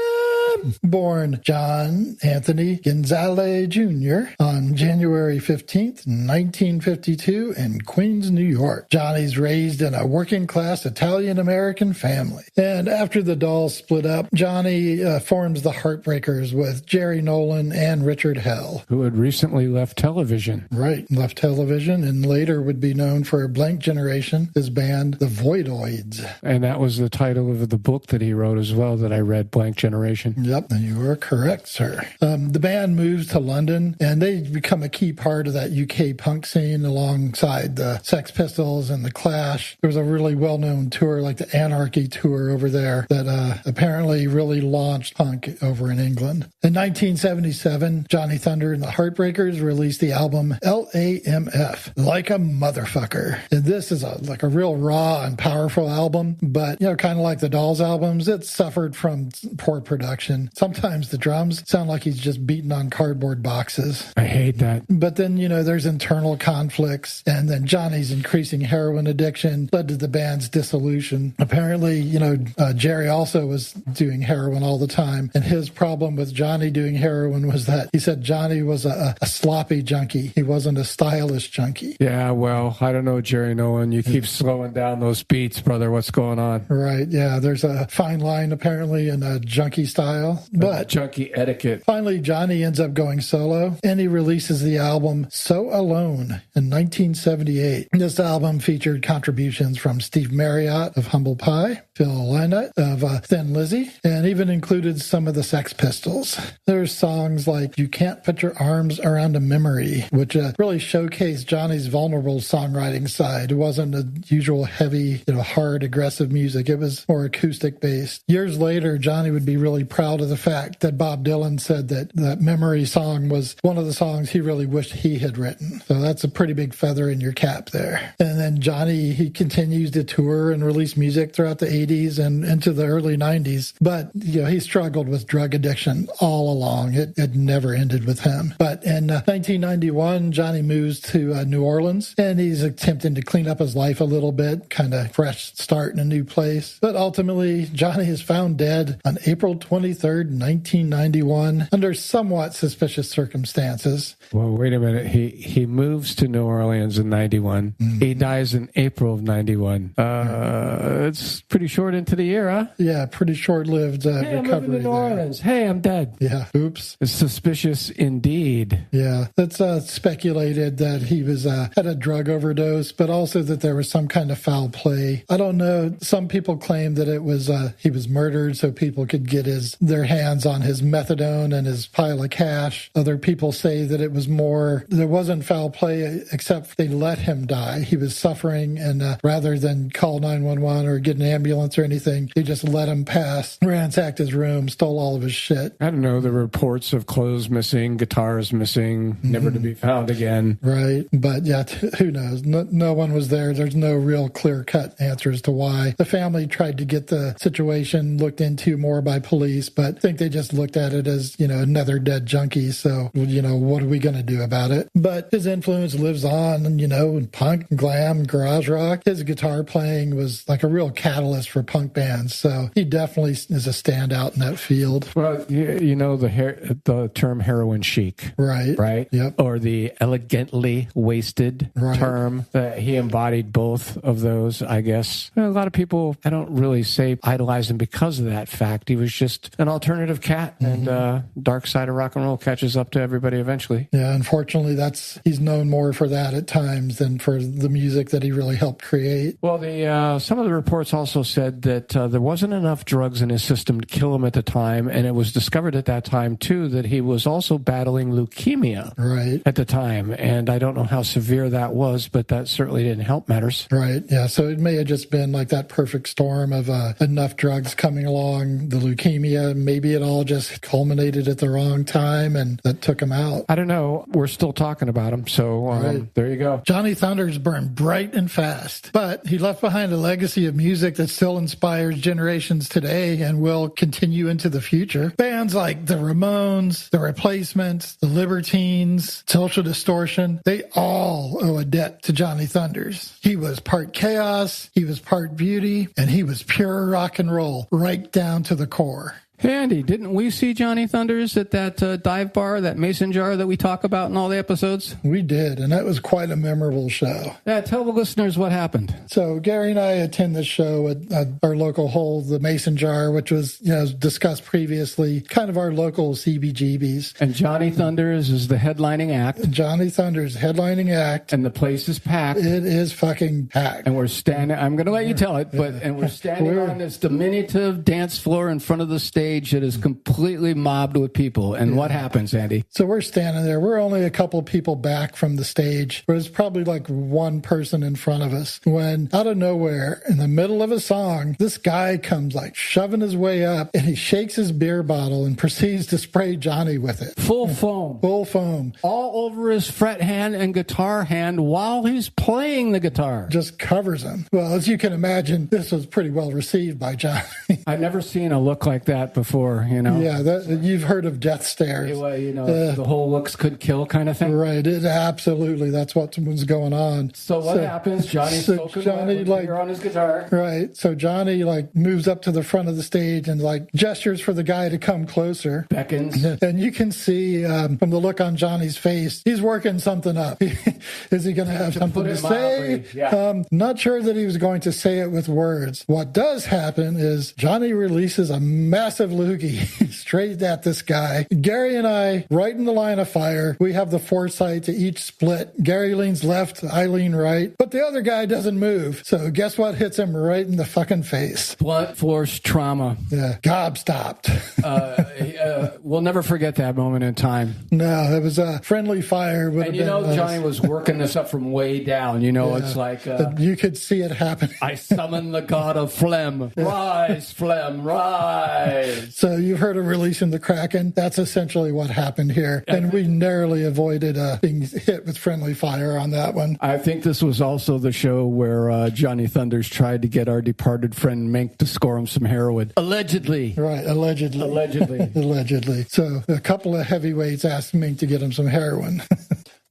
Speaker 3: Born John Anthony Gonzalez Jr. on January 15th, 1952 in Queens, New York. Johnny's raised in a working-class Italian-American family. And after the Dolls split up, Johnny forms the Heartbreakers with Jerry Nolan and Richard Hell.
Speaker 2: Who had recently left television.
Speaker 3: Right, left television and later would be known for Blank Generation, his band, The Voidoids.
Speaker 2: And that was the title of the book that he wrote as well that I read, Blank Generation.
Speaker 3: Yep, you are correct, sir. The band moves to London, and they become a key part of that UK punk scene alongside the Sex Pistols and the Clash. There was a really well-known tour, like the Anarchy tour over there, that apparently really launched punk over in England. In 1977, Johnny Thunder and the Heartbreakers released the album LAMF, Like a Motherfucker. And this is like a real raw and powerful album, but, kind of like the Dolls albums, it suffered from poor production. Sometimes the drums sound like he's just beating on cardboard boxes.
Speaker 2: I hate that.
Speaker 3: But then, there's internal conflicts, and then Johnny's increasing heroin addiction led to the band's dissolution. Apparently, Jerry also was doing heroin all the time, and his problem with Johnny doing heroin was that he said Johnny was a sloppy junkie. He wasn't a stylish junkie.
Speaker 2: Yeah, well, I don't know, Jerry Nolan. You keep slowing down those beats, brother. What's going on?
Speaker 3: Right, yeah. There's a fine line, apparently, in a junkie style. But
Speaker 2: junkie etiquette.
Speaker 3: Finally, Johnny ends up going solo, and he releases the album So Alone in 1978. This album featured contributions from Steve Marriott of Humble Pie, Phil Lynott of Thin Lizzy, and even included some of the Sex Pistols. There's songs like You Can't Put Your Arms Around a Memory, which really showcased Johnny's vulnerable songwriting side. It wasn't the usual heavy, hard, aggressive music. It was more acoustic-based. Years later, Johnny would be really proud of the fact that Bob Dylan said that Memory song was one of the songs he really wished he had written. So that's a pretty big feather in your cap there. And then Johnny, he continues to tour and release music throughout the 80s and into the early 90s. But, he struggled with drug addiction all along. It never ended with him. But in 1991, Johnny moves to New Orleans, and he's attempting to clean up his life a little bit, kind of fresh start in a new place. But ultimately, Johnny is found dead on April 23rd, 1991, under somewhat suspicious circumstances.
Speaker 2: Well, wait a minute. He moves to New Orleans in 91. He dies in April of 91. It's pretty short into the year, huh?
Speaker 3: Yeah, pretty short-lived
Speaker 2: hey,
Speaker 3: recovery
Speaker 2: I'm moving to New Orleans. Hey, I'm dead.
Speaker 3: Yeah, oops.
Speaker 2: It's suspicious indeed.
Speaker 3: Yeah, that's speculated that he was had a drug overdose, but also that there was some kind of foul play. I don't know. Some people claim that it was he was murdered so people could get their hands on his methadone and his pile of cash. Other people say that it was there wasn't foul play, except they let him die. He was suffering, and rather than call 911 or get an ambulance or anything, they just let him pass, ransacked his room, stole all of his shit.
Speaker 2: I don't know. There were reports of clothes missing, guitars missing, never to be found again.
Speaker 3: Right. But yeah, who knows? No one was there. There's no real clear-cut answer as to why. The family tried to get the situation looked into more by police, but I think they just looked at it as, another dead junkie. So, what are we going to do about it? But his influence lives on, in punk, glam, garage rock. His guitar playing was like a real catalyst for punk bands. So he definitely is a standout in that field.
Speaker 2: Well, the term heroin chic.
Speaker 3: Right.
Speaker 2: Right?
Speaker 3: Yep.
Speaker 2: Or the elegantly wasted term. He embodied both of those, I guess. A lot of people, I don't really say idolize him because of that fact. He was just an alternative alternative cat, and dark side of rock and roll catches up to everybody eventually.
Speaker 3: Yeah, unfortunately, he's known more for that at times than for the music that he really helped create.
Speaker 2: Well, some of the reports also said that there wasn't enough drugs in his system to kill him at the time, and it was discovered at that time, too, that he was also battling leukemia at the time, and I don't know how severe that was, but that certainly didn't help matters.
Speaker 3: Right, yeah, so it may have just been like that perfect storm of enough drugs coming along, the leukemia, maybe it all just culminated at the wrong time, and that took him out.
Speaker 2: I don't know. We're still talking about him, so there you go.
Speaker 3: Johnny Thunders burned bright and fast, but he left behind a legacy of music that still inspires generations today and will continue into the future. Bands like the Ramones, the Replacements, the Libertines, Social Distortion, they all owe a debt to Johnny Thunders. He was part chaos, he was part beauty, and he was pure rock and roll, right down to the core.
Speaker 2: Hey, Andy, didn't we see Johnny Thunders at that dive bar, that mason jar that we talk about in all the episodes?
Speaker 3: We did, and that was quite a memorable show.
Speaker 2: Yeah, tell the listeners what happened.
Speaker 3: So Gary and I attend this show at our local hole, the Mason Jar, which was, discussed previously, kind of our local CBGBs.
Speaker 2: And Johnny Thunders is the headlining act.
Speaker 3: Johnny Thunders, headlining act.
Speaker 2: And the place is packed.
Speaker 3: It is fucking packed.
Speaker 2: And we're standing, I'm going to let you tell it, and we're standing on this diminutive dance floor in front of the stage that is completely mobbed with people. And what happens, Andy?
Speaker 3: So we're standing there. We're only a couple people back from the stage, but it's probably like one person in front of us when out of nowhere, in the middle of a song, this guy comes like shoving his way up and he shakes his beer bottle and proceeds to spray Johnny with it.
Speaker 2: Full foam.
Speaker 3: Full foam.
Speaker 2: All over his fret hand and guitar hand while he's playing the guitar.
Speaker 3: Just covers him. Well, as you can imagine, this was pretty well received by Johnny.
Speaker 2: I've never seen a look like that before,
Speaker 3: Yeah, you've heard of death stares.
Speaker 2: The whole looks could kill kind of thing.
Speaker 3: Right, absolutely. That's what was going on.
Speaker 2: So what happens? Johnny's Johnny on his guitar.
Speaker 3: Right. So Johnny moves up to the front of the stage and gestures for the guy to come closer.
Speaker 2: Beckons.
Speaker 3: And you can see from the look on Johnny's face, he's working something up. Is he going to have something to say?
Speaker 2: Yeah.
Speaker 3: Not sure that he was going to say it with words. What does happen is Johnny releases a massive loogie straight at this guy. Gary and I, right in the line of fire, we have the foresight to each split. Gary leans left, I lean right, but the other guy doesn't move. So guess what hits him right in the fucking face?
Speaker 2: Blunt force trauma.
Speaker 3: Yeah, gob-stopped.
Speaker 2: We'll never forget that moment in time.
Speaker 3: No, it was a friendly fire.
Speaker 2: And Johnny was working this up from way down. It's like...
Speaker 3: you could see it happen.
Speaker 2: I summon the god of phlegm. Rise, phlegm, rise.
Speaker 3: So you've heard of releasing the Kraken. That's essentially what happened here. And we narrowly avoided being hit with friendly fire on that one.
Speaker 2: I think this was also the show where Johnny Thunders tried to get our departed friend Mink to score him some heroin. Allegedly.
Speaker 3: Right, allegedly. Allegedly. So a couple of heavyweights asked Mink to get him some heroin.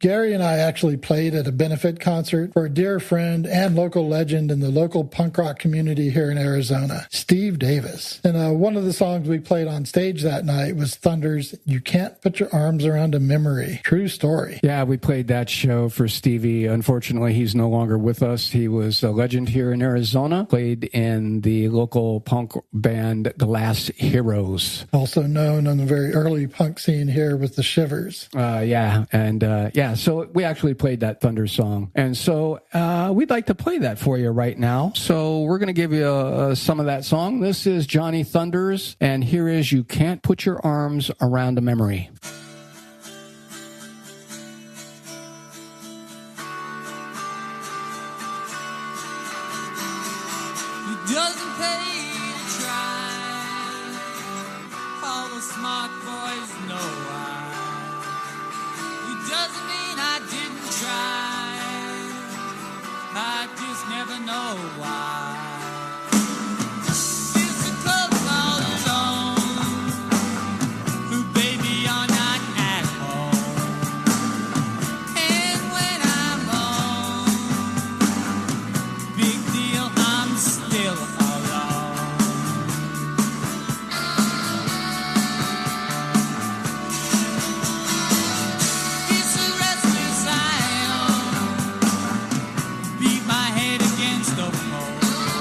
Speaker 3: Gary and I actually played at a benefit concert for a dear friend and local legend in the local punk rock community here in Arizona, Steve Davis. And one of the songs we played on stage that night was Thunder's You Can't Put Your Arms Around a Memory. True story.
Speaker 2: Yeah, we played that show for Stevie. Unfortunately, he's no longer with us. He was a legend here in Arizona, played in the local punk band Glass Heroes.
Speaker 3: Also known on the very early punk scene here with the Shivers.
Speaker 2: So we actually played that Thunder song. And so we'd like to play that for you right now. So we're going to give you some of that song. This is Johnny Thunders, and here is You Can't Put Your Arms Around a Memory.
Speaker 4: It doesn't pay to try. All the smart boys know why. It doesn't mean I didn't try. I just never know why. It's the clubs all alone, who baby are not at home. And when I'm home, big deal, I'm still alone. It's a restless I am, beat my head against the pole.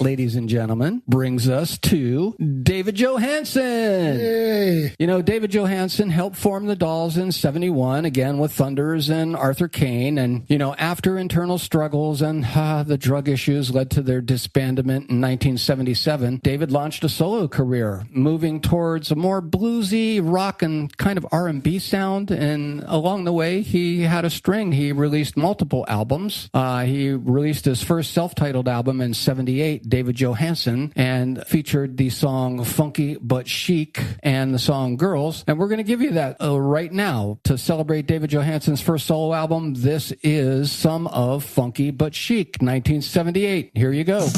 Speaker 2: ladies and gentlemen, brings us to David Johansen.
Speaker 3: Yay.
Speaker 2: You know, David Johansen helped form the Dolls in 71, again with Thunders and Arthur Kane. And, you know, after internal struggles and the drug issues led to their disbandment in 1977, David launched a solo career, moving towards a more bluesy rock and kind of R&B sound. And along the way, he had a string. He released multiple albums. He released his first self-titled album in 78, David Johansen, and featured the song Funky But Chic and the song Girls. And we're going to give you that right now to celebrate David Johansen's first solo album. This is some of Funky But Chic, 1978. Here you go.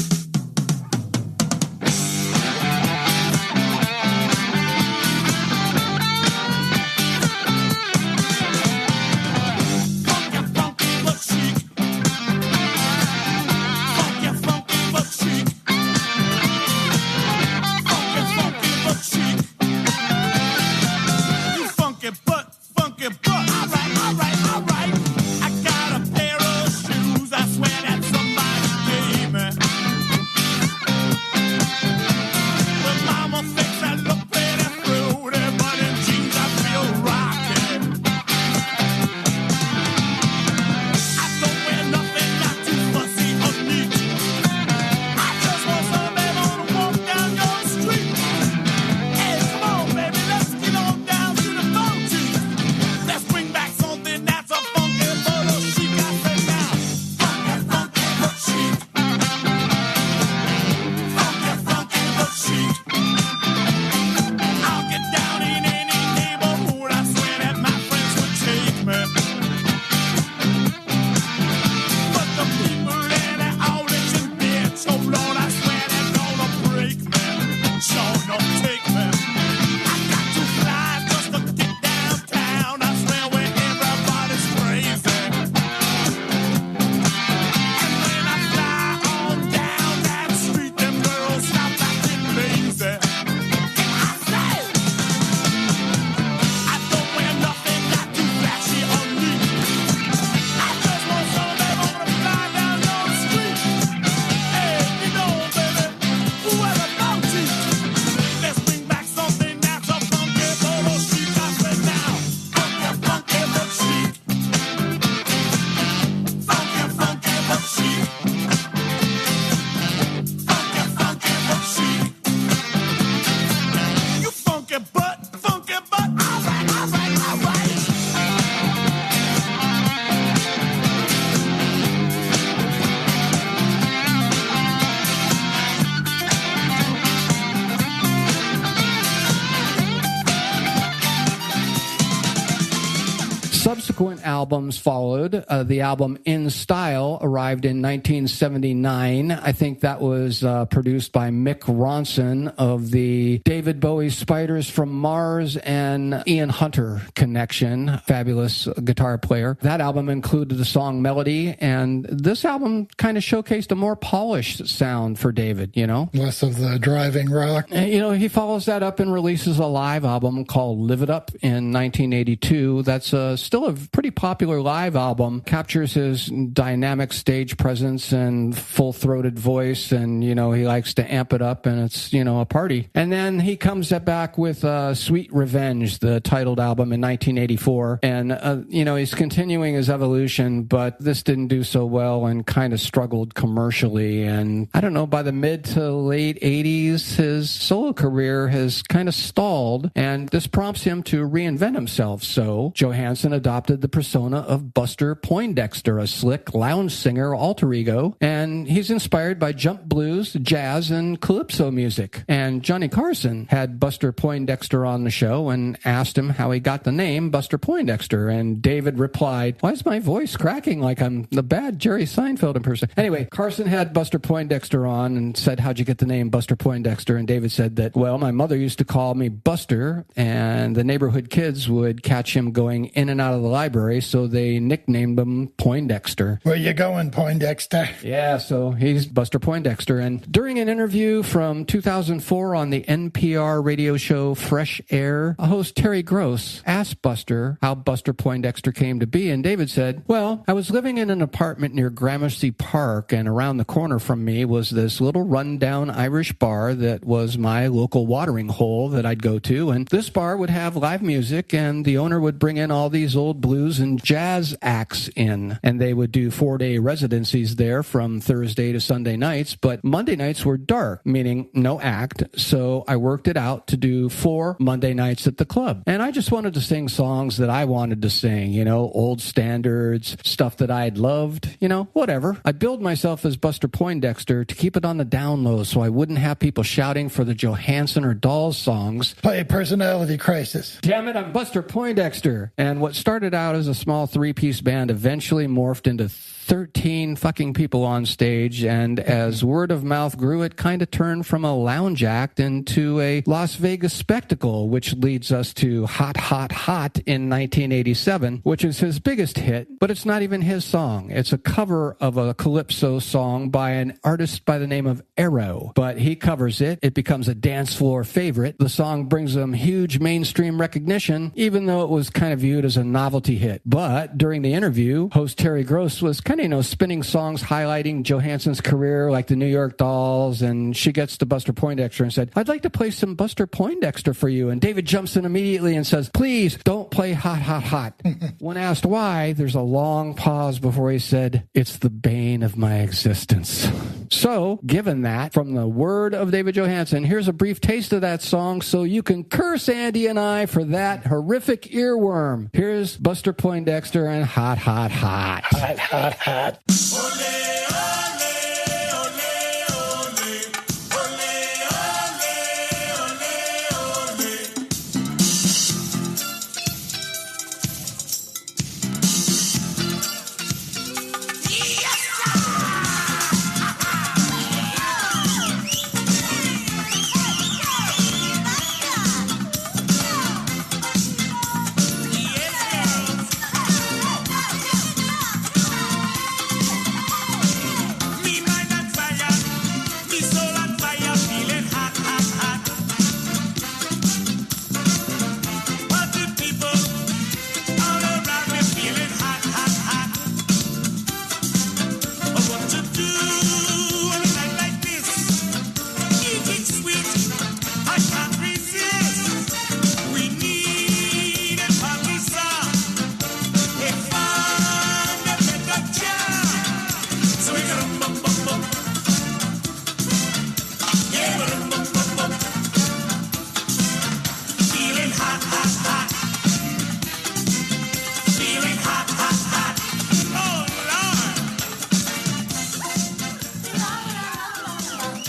Speaker 2: Subsequent albums followed. The album In Style arrived in 1979. I think that was produced by Mick Ronson of the David Bowie Spiders from Mars and Ian Hunter connection, fabulous guitar player. That album included the song Melody, and this album kind of showcased a more polished sound for David, you know?
Speaker 3: Less of the driving rock.
Speaker 2: And, you know, he follows that up and releases a live album called Live It Up in 1982. That's still a pretty popular live album, captures his dynamic stage presence and full-throated voice, and, you know, he likes to amp it up, and it's, you know, a party. And then he comes back with Sweet Revenge, the titled album, in 1984, and, you know, he's continuing his evolution, but this didn't do so well and kind of struggled commercially, and I don't know, by the mid to late 80s, his solo career has kind of stalled, and this prompts him to reinvent himself. So Johansen adopted the persona of Buster Poindexter, a slick lounge singer alter ego, and he's inspired by jump blues, jazz, and calypso music. And Johnny Carson had Buster Poindexter on the show and asked him how he got the name Buster Poindexter, and David replied, "Why is my voice cracking like I'm the bad Jerry Seinfeld impersonator?" Anyway, Carson had Buster Poindexter on and said, "How'd you get the name Buster Poindexter?" And David said that, "Well, my mother used to call me Buster, and the neighborhood kids would catch him going in and out out of the library, so they nicknamed him Poindexter.
Speaker 3: Where you going, Poindexter?
Speaker 2: Yeah, so he's Buster Poindexter. And during an interview from 2004 on the NPR radio show Fresh Air, host Terry Gross asked Buster how Buster Poindexter came to be, and David said, well, I was living in an apartment near Gramercy Park, and around the corner from me was this little rundown Irish bar that was my local watering hole that I'd go to, and this bar would have live music, and the owner would bring in all these old blues and jazz acts in, and they would do 4-day residencies there from Thursday to Sunday nights, but Monday nights were dark, meaning no act, so I worked it out to do 4 Monday nights at the club, and I just wanted to sing songs that I wanted to sing, old standards, stuff that I'd loved, whatever. I billed myself as Buster Poindexter to keep it on the down low so I wouldn't have people shouting for the Johansen or Dolls songs.
Speaker 3: Play Personality Crisis.
Speaker 2: Damn it, I'm Buster Poindexter. And what started out as a small 3-piece band eventually morphed into 13 fucking people on stage, and as word of mouth grew, it kind of turned from a lounge act into a Las Vegas spectacle, which leads us to Hot, Hot, Hot in 1987, which is his biggest hit, but it's not even his song. It's a cover of a calypso song by an artist by the name of Arrow, but he covers it. It becomes a dance floor favorite. The song brings him huge mainstream recognition, even though it was kind of viewed as a novelty hit. But during the interview, host Terry Gross was kind of, spinning songs highlighting Johansen's career, like the New York Dolls, and she gets to Buster Poindexter and said, I'd like to play some Buster Poindexter for you. And David jumps in immediately and says, please don't play Hot, Hot, Hot. When asked why, there's a long pause before he said, it's the bane of my existence. So, given that, from the word of David Johansen, here's a brief taste of that song so you can curse Andy and I for that horrific earworm. Here's Buster Poindexter and Hot, Hot, Hot.
Speaker 3: Hot, hot, hot.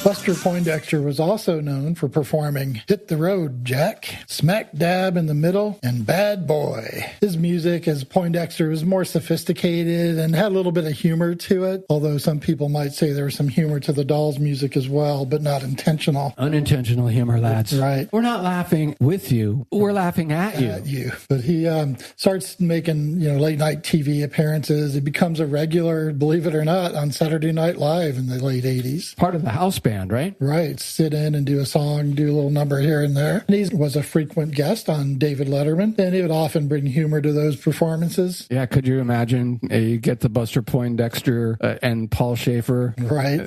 Speaker 3: Buster Poindexter was also known for performing Hit the Road, Jack, Smack Dab in the Middle, and Bad Boy. His music as Poindexter was more sophisticated and had a little bit of humor to it, although some people might say there was some humor to the Dolls' music as well, but not intentional.
Speaker 2: Unintentional humor, lads.
Speaker 3: Right.
Speaker 2: We're not laughing with you. We're laughing at you.
Speaker 3: But he starts making late-night TV appearances. He becomes a regular, believe it or not, on Saturday Night Live in the late 80s.
Speaker 2: Part of the house band, right?
Speaker 3: Right. Sit in and do a song, do a little number here and there. And he was a frequent guest on David Letterman, and he would often bring humor to those performances.
Speaker 2: Yeah, could you imagine? You get the Buster Poindexter and Paul Schaefer.
Speaker 3: Right.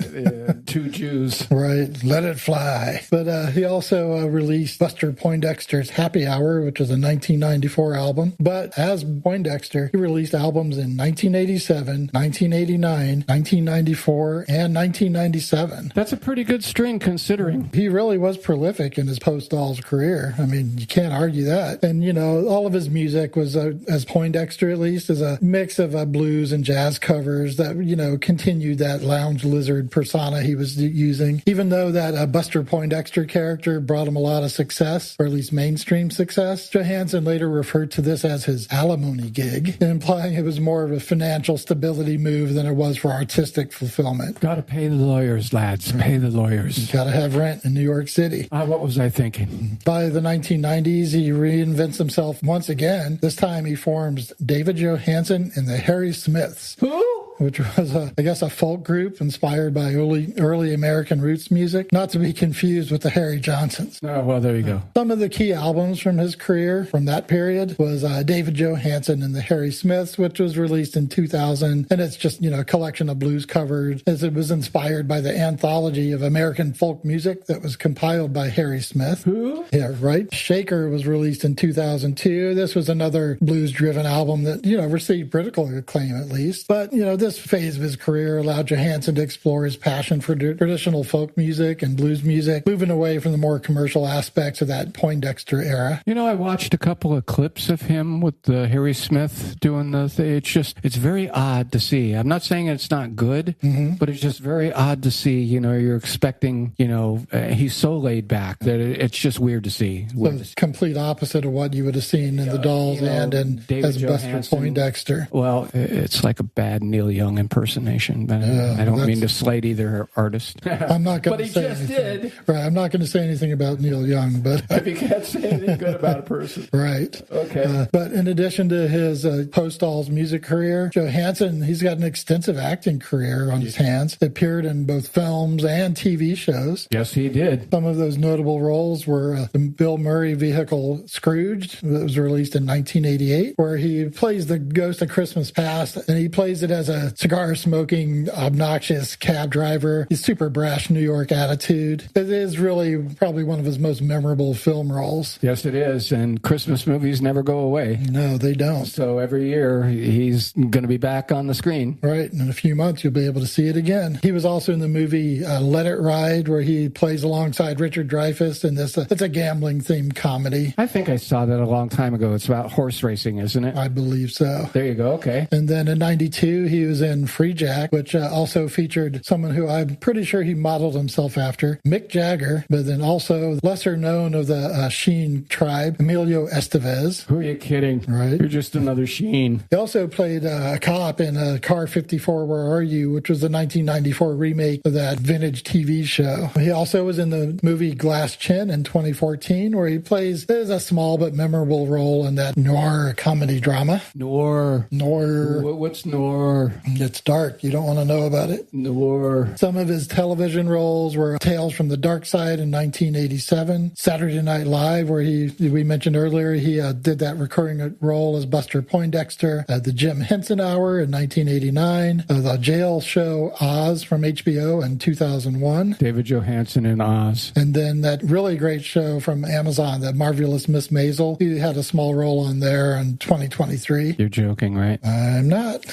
Speaker 2: Two Jews.
Speaker 3: Right. Let it fly. But he also released Buster Poindexter's Happy Hour, which was a 1994 album. But as Poindexter, he released albums in 1987, 1989, 1994, and 1997.
Speaker 2: That's a pretty good string considering.
Speaker 3: He really was prolific in his post-Dolls career. I mean, you can't argue that. And, all of his music was, as Poindexter at least, is a mix of blues and jazz covers that, continued that lounge lizard persona he was using. Even though that Buster Poindexter character brought him a lot of success, or at least mainstream success, Johansen later referred to this as his alimony gig, implying it was more of a financial stability move than it was for artistic fulfillment.
Speaker 2: Gotta pay the lawyers, lads. Pay the lawyers. lawyers.
Speaker 3: Got to have rent in New York City.
Speaker 2: What was I thinking?
Speaker 3: By the 1990s, he reinvents himself once again. This time he forms David Johansen and the Harry Smiths.
Speaker 2: Who?
Speaker 3: Which was, I guess, a folk group inspired by early American roots music, not to be confused with the Harry Johnsons.
Speaker 2: Oh, well, there you go.
Speaker 3: Some of the key albums from his career from that period was David Johansen and the Harry Smiths, which was released in 2000. And it's just, a collection of blues covers, as it was inspired by the anthology of American folk music that was compiled by Harry Smith.
Speaker 2: Who?
Speaker 3: Yeah, right. Shaker was released in 2002. This was another blues-driven album that, received critical acclaim at least. But, this phase of his career allowed Johansen to explore his passion for traditional folk music and blues music, moving away from the more commercial aspects of that Poindexter era.
Speaker 2: I watched a couple of clips of him with Harry Smith doing the thing. It's very odd to see. I'm not saying it's not good, but it's just very odd to see. You're expecting, he's so laid back that it's just weird to see.
Speaker 3: So it's complete opposite of what you would have seen in the Dolls and as Buster Poindexter.
Speaker 2: Well, it's like a bad Neil Young impersonation, but I don't mean to slight either artist.
Speaker 3: I'm not going to say
Speaker 2: But he just
Speaker 3: anything.
Speaker 2: did.
Speaker 3: Right, I'm not going to say anything about Neil Young, but
Speaker 2: If you can't say anything good about a person.
Speaker 3: right.
Speaker 2: Okay.
Speaker 3: But in addition to his post-Dolls music career, Johansen, he's got an extensive acting career on his hands. Appeared in both films and TV shows.
Speaker 2: Yes, he did.
Speaker 3: Some of those notable roles were the Bill Murray vehicle Scrooge, that was released in 1988, where he plays the ghost of Christmas Past, and he plays it as a cigar-smoking, obnoxious cab driver. He's super brash New York attitude. It is really probably one of his most memorable film roles.
Speaker 2: Yes, it is. And Christmas movies never go away.
Speaker 3: No, they don't.
Speaker 2: So every year he's going to be back on the screen.
Speaker 3: Right. In a few months, you'll be able to see it again. He was also in the movie Let It Ride, where he plays alongside Richard Dreyfuss in this. It's a gambling-themed comedy.
Speaker 2: I think I saw that a long time ago. It's about horse racing, isn't it?
Speaker 3: I believe so.
Speaker 2: There you go. Okay.
Speaker 3: And then in 92, he was in Free Jack, which also featured someone who I'm pretty sure he modeled himself after, Mick Jagger, but then also lesser known of the Sheen tribe, Emilio Estevez.
Speaker 2: Who are you kidding?
Speaker 3: Right.
Speaker 2: You're just another Sheen.
Speaker 3: He also played a cop in Car 54, Where Are You?, which was the 1994 remake of that vintage TV show. He also was in the movie Glass Chin in 2014, where he plays a small but memorable role in that noir comedy drama.
Speaker 2: Noir. What's noir?
Speaker 3: It's dark. You don't want to know about it.
Speaker 2: Noir.
Speaker 3: Some of his television roles were Tales from the Dark Side in 1987, Saturday Night Live, where we mentioned earlier, he did that recurring role as Buster Poindexter, the Jim Henson Hour in 1989, the jail show Oz from HBO in 2001.
Speaker 2: David Johansen in Oz.
Speaker 3: And then that really great show from Amazon, The Marvelous Miss Maisel. He had a small role on there in 2023.
Speaker 2: You're joking, right?
Speaker 3: I'm not.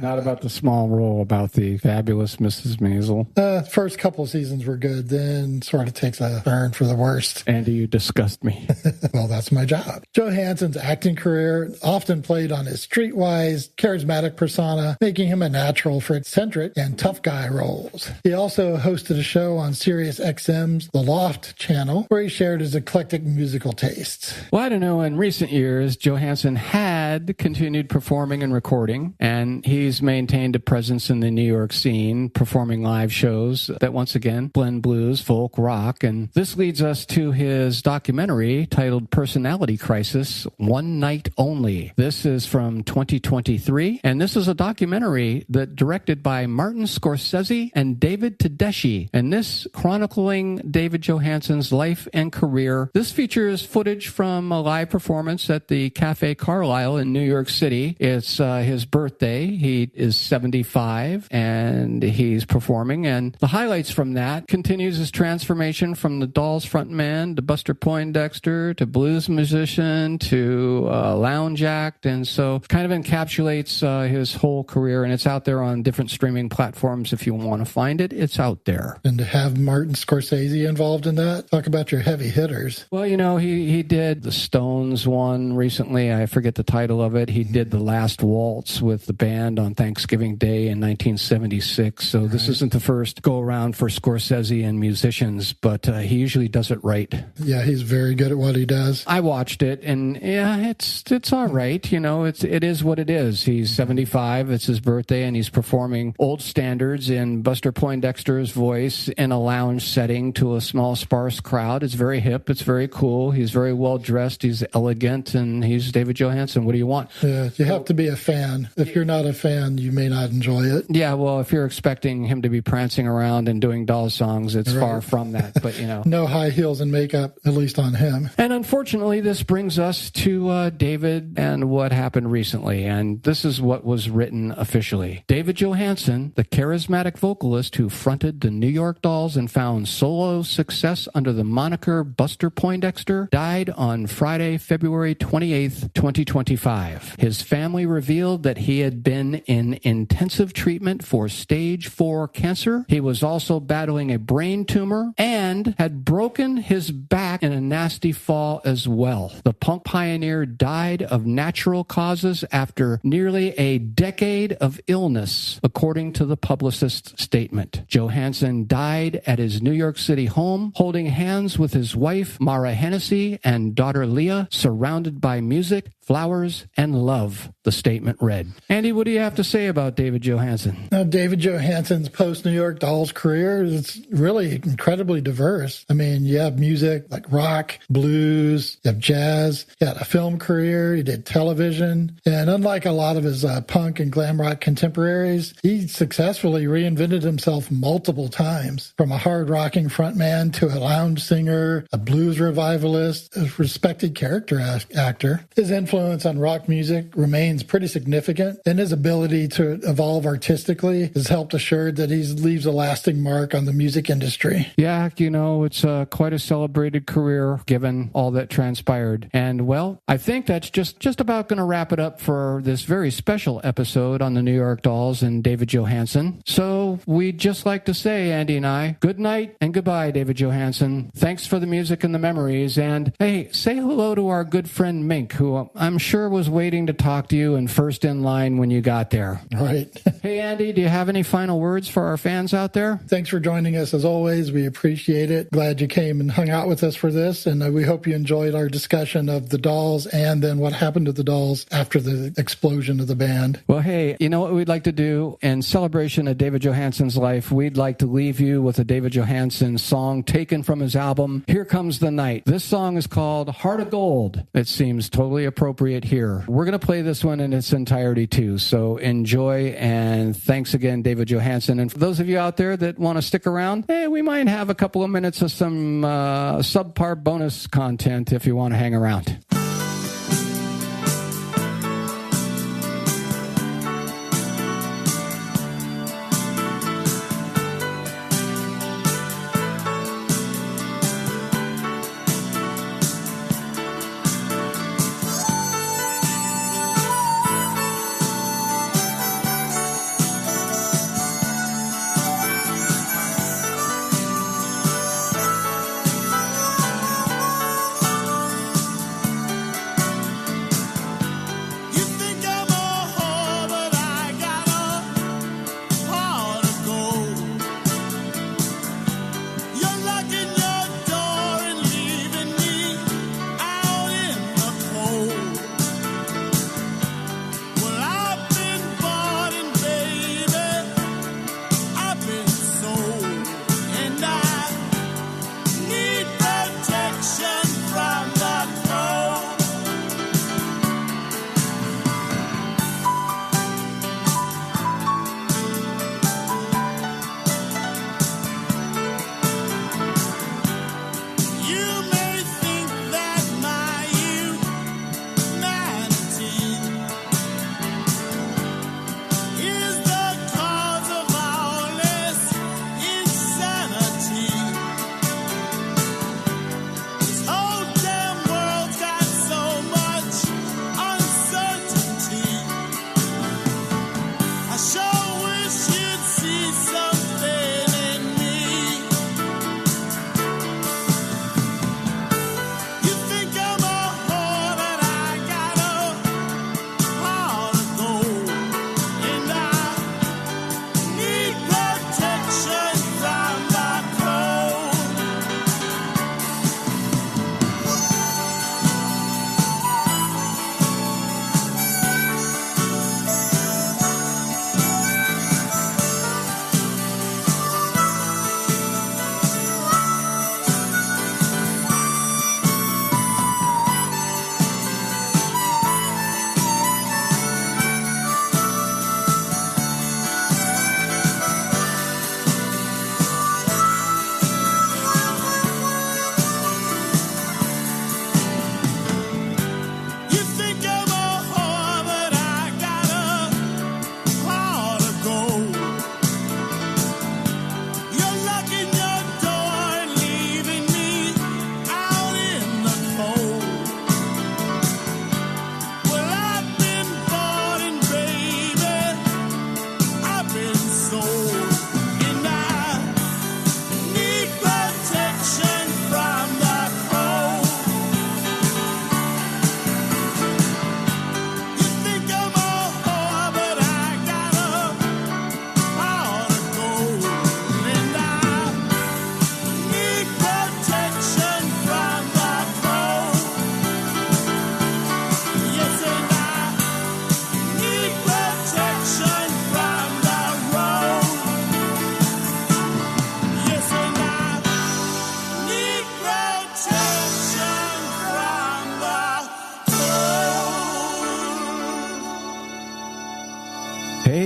Speaker 2: Not about the small role, about the fabulous Mrs. Maisel.
Speaker 3: First couple seasons were good, then sort of takes a turn for the worst.
Speaker 2: Andy, you disgust me.
Speaker 3: Well, that's my job. Johansen's acting career often played on his streetwise, charismatic persona, making him a natural for eccentric and tough guy roles. He also hosted a show on Sirius XM's The Loft channel, where he shared his eclectic musical tastes.
Speaker 2: Well, I don't know. In recent years, Johansen had continued performing and recording, and he's maintained a presence in the New York scene, performing live shows that once again blend blues, folk, rock. And this leads us to his documentary titled Personality Crisis, One Night Only. This is from 2023, and this is a documentary that directed by Martin Scorsese and David Tedeschi, and this chronicling David Johansen's life and career. This features footage from a live performance at the Cafe Carlyle in New York City. It's his birthday. He is 75, and he's performing, and the highlights from that continues his transformation from the Dolls frontman to Buster Poindexter to blues musician to lounge act, and so kind of encapsulates his whole career, and it's out there on different streaming platforms. If you want to find it, it's out there.
Speaker 3: And to have Martin Scorsese involved in that, talk about your heavy hitters.
Speaker 2: Well, he did the Stones one recently. I forget the title title of it. He did The Last Waltz with the band on Thanksgiving Day in 1976. So this isn't the first go-around for Scorsese and musicians, but he usually does it right.
Speaker 3: Yeah, he's very good at what he does.
Speaker 2: I watched it, and yeah, it's all right. You know, it is what it is. He's 75. It's his birthday, and he's performing old standards in Buster Poindexter's voice in a lounge setting to a small, sparse crowd. It's very hip. It's very cool. He's very well dressed. He's elegant, and he's David Johansen. What do you want?
Speaker 3: Yeah, you have to be a fan. If you're not a fan, you may not enjoy it.
Speaker 2: Yeah, well, if you're expecting him to be prancing around and doing doll songs, it's far from that. But, you know.
Speaker 3: No high heels and makeup, at least on him.
Speaker 2: And unfortunately, this brings us to David and what happened recently. And this is what was written officially. David Johansen, the charismatic vocalist who fronted the New York Dolls and found solo success under the moniker Buster Poindexter, died on Friday, February 28th, 2025. His family revealed that he had been in intensive treatment for stage 4 cancer. He was also battling a brain tumor and had broken his back in a nasty fall as well. The punk pioneer died of natural causes after nearly a decade of illness, according to the publicist's statement. Johansen died at his New York City home, holding hands with his wife, Mara Hennessy, and daughter Leah, surrounded by music, flowers, and love, the statement read. Andy, what do you have to say about David Johansen?
Speaker 3: Now, David Johansen's post-New York Dolls career is really incredibly diverse. I mean, you have music like rock, blues, you have jazz, he had a film career, he did television, and unlike a lot of his punk and glam rock contemporaries, he successfully reinvented himself multiple times, from a hard-rocking frontman to a lounge singer, a blues revivalist, a respected character actor. His influence on rock music remains pretty significant, and his ability to evolve artistically has helped assure that he leaves a lasting mark on the music industry.
Speaker 2: Yeah, you know, it's quite a celebrated career given all that transpired. And, well, I think that's just about going to wrap it up for this very special episode on the New York Dolls and David Johansen. So we'd just like to say, Andy and I, good night and goodbye, David Johansen. Thanks for the music and the memories. And, hey, say hello to our good friend Mink, who I'm sure was waiting to talk to you and first in line when you got there.
Speaker 3: Right.
Speaker 2: Hey, Andy, do you have any final words for our fans out there?
Speaker 3: Thanks for joining us as always. We appreciate it. Glad you came and hung out with us for this, and we hope you enjoyed our discussion of the Dolls and then what happened to the Dolls after the explosion of the band.
Speaker 2: Well, hey, you know what we'd like to do? In celebration of David Johansen's life, we'd like to leave you with a David Johansen song taken from his album, Here Comes the Night. This song is called Heart of Gold. It seems totally appropriate here. We're going to play this one in its entirety too, so enjoy, and thanks again, David Johansen. And for those of you out there that want to stick around, hey, we might have a couple of minutes of some subpar bonus content if you want to hang around.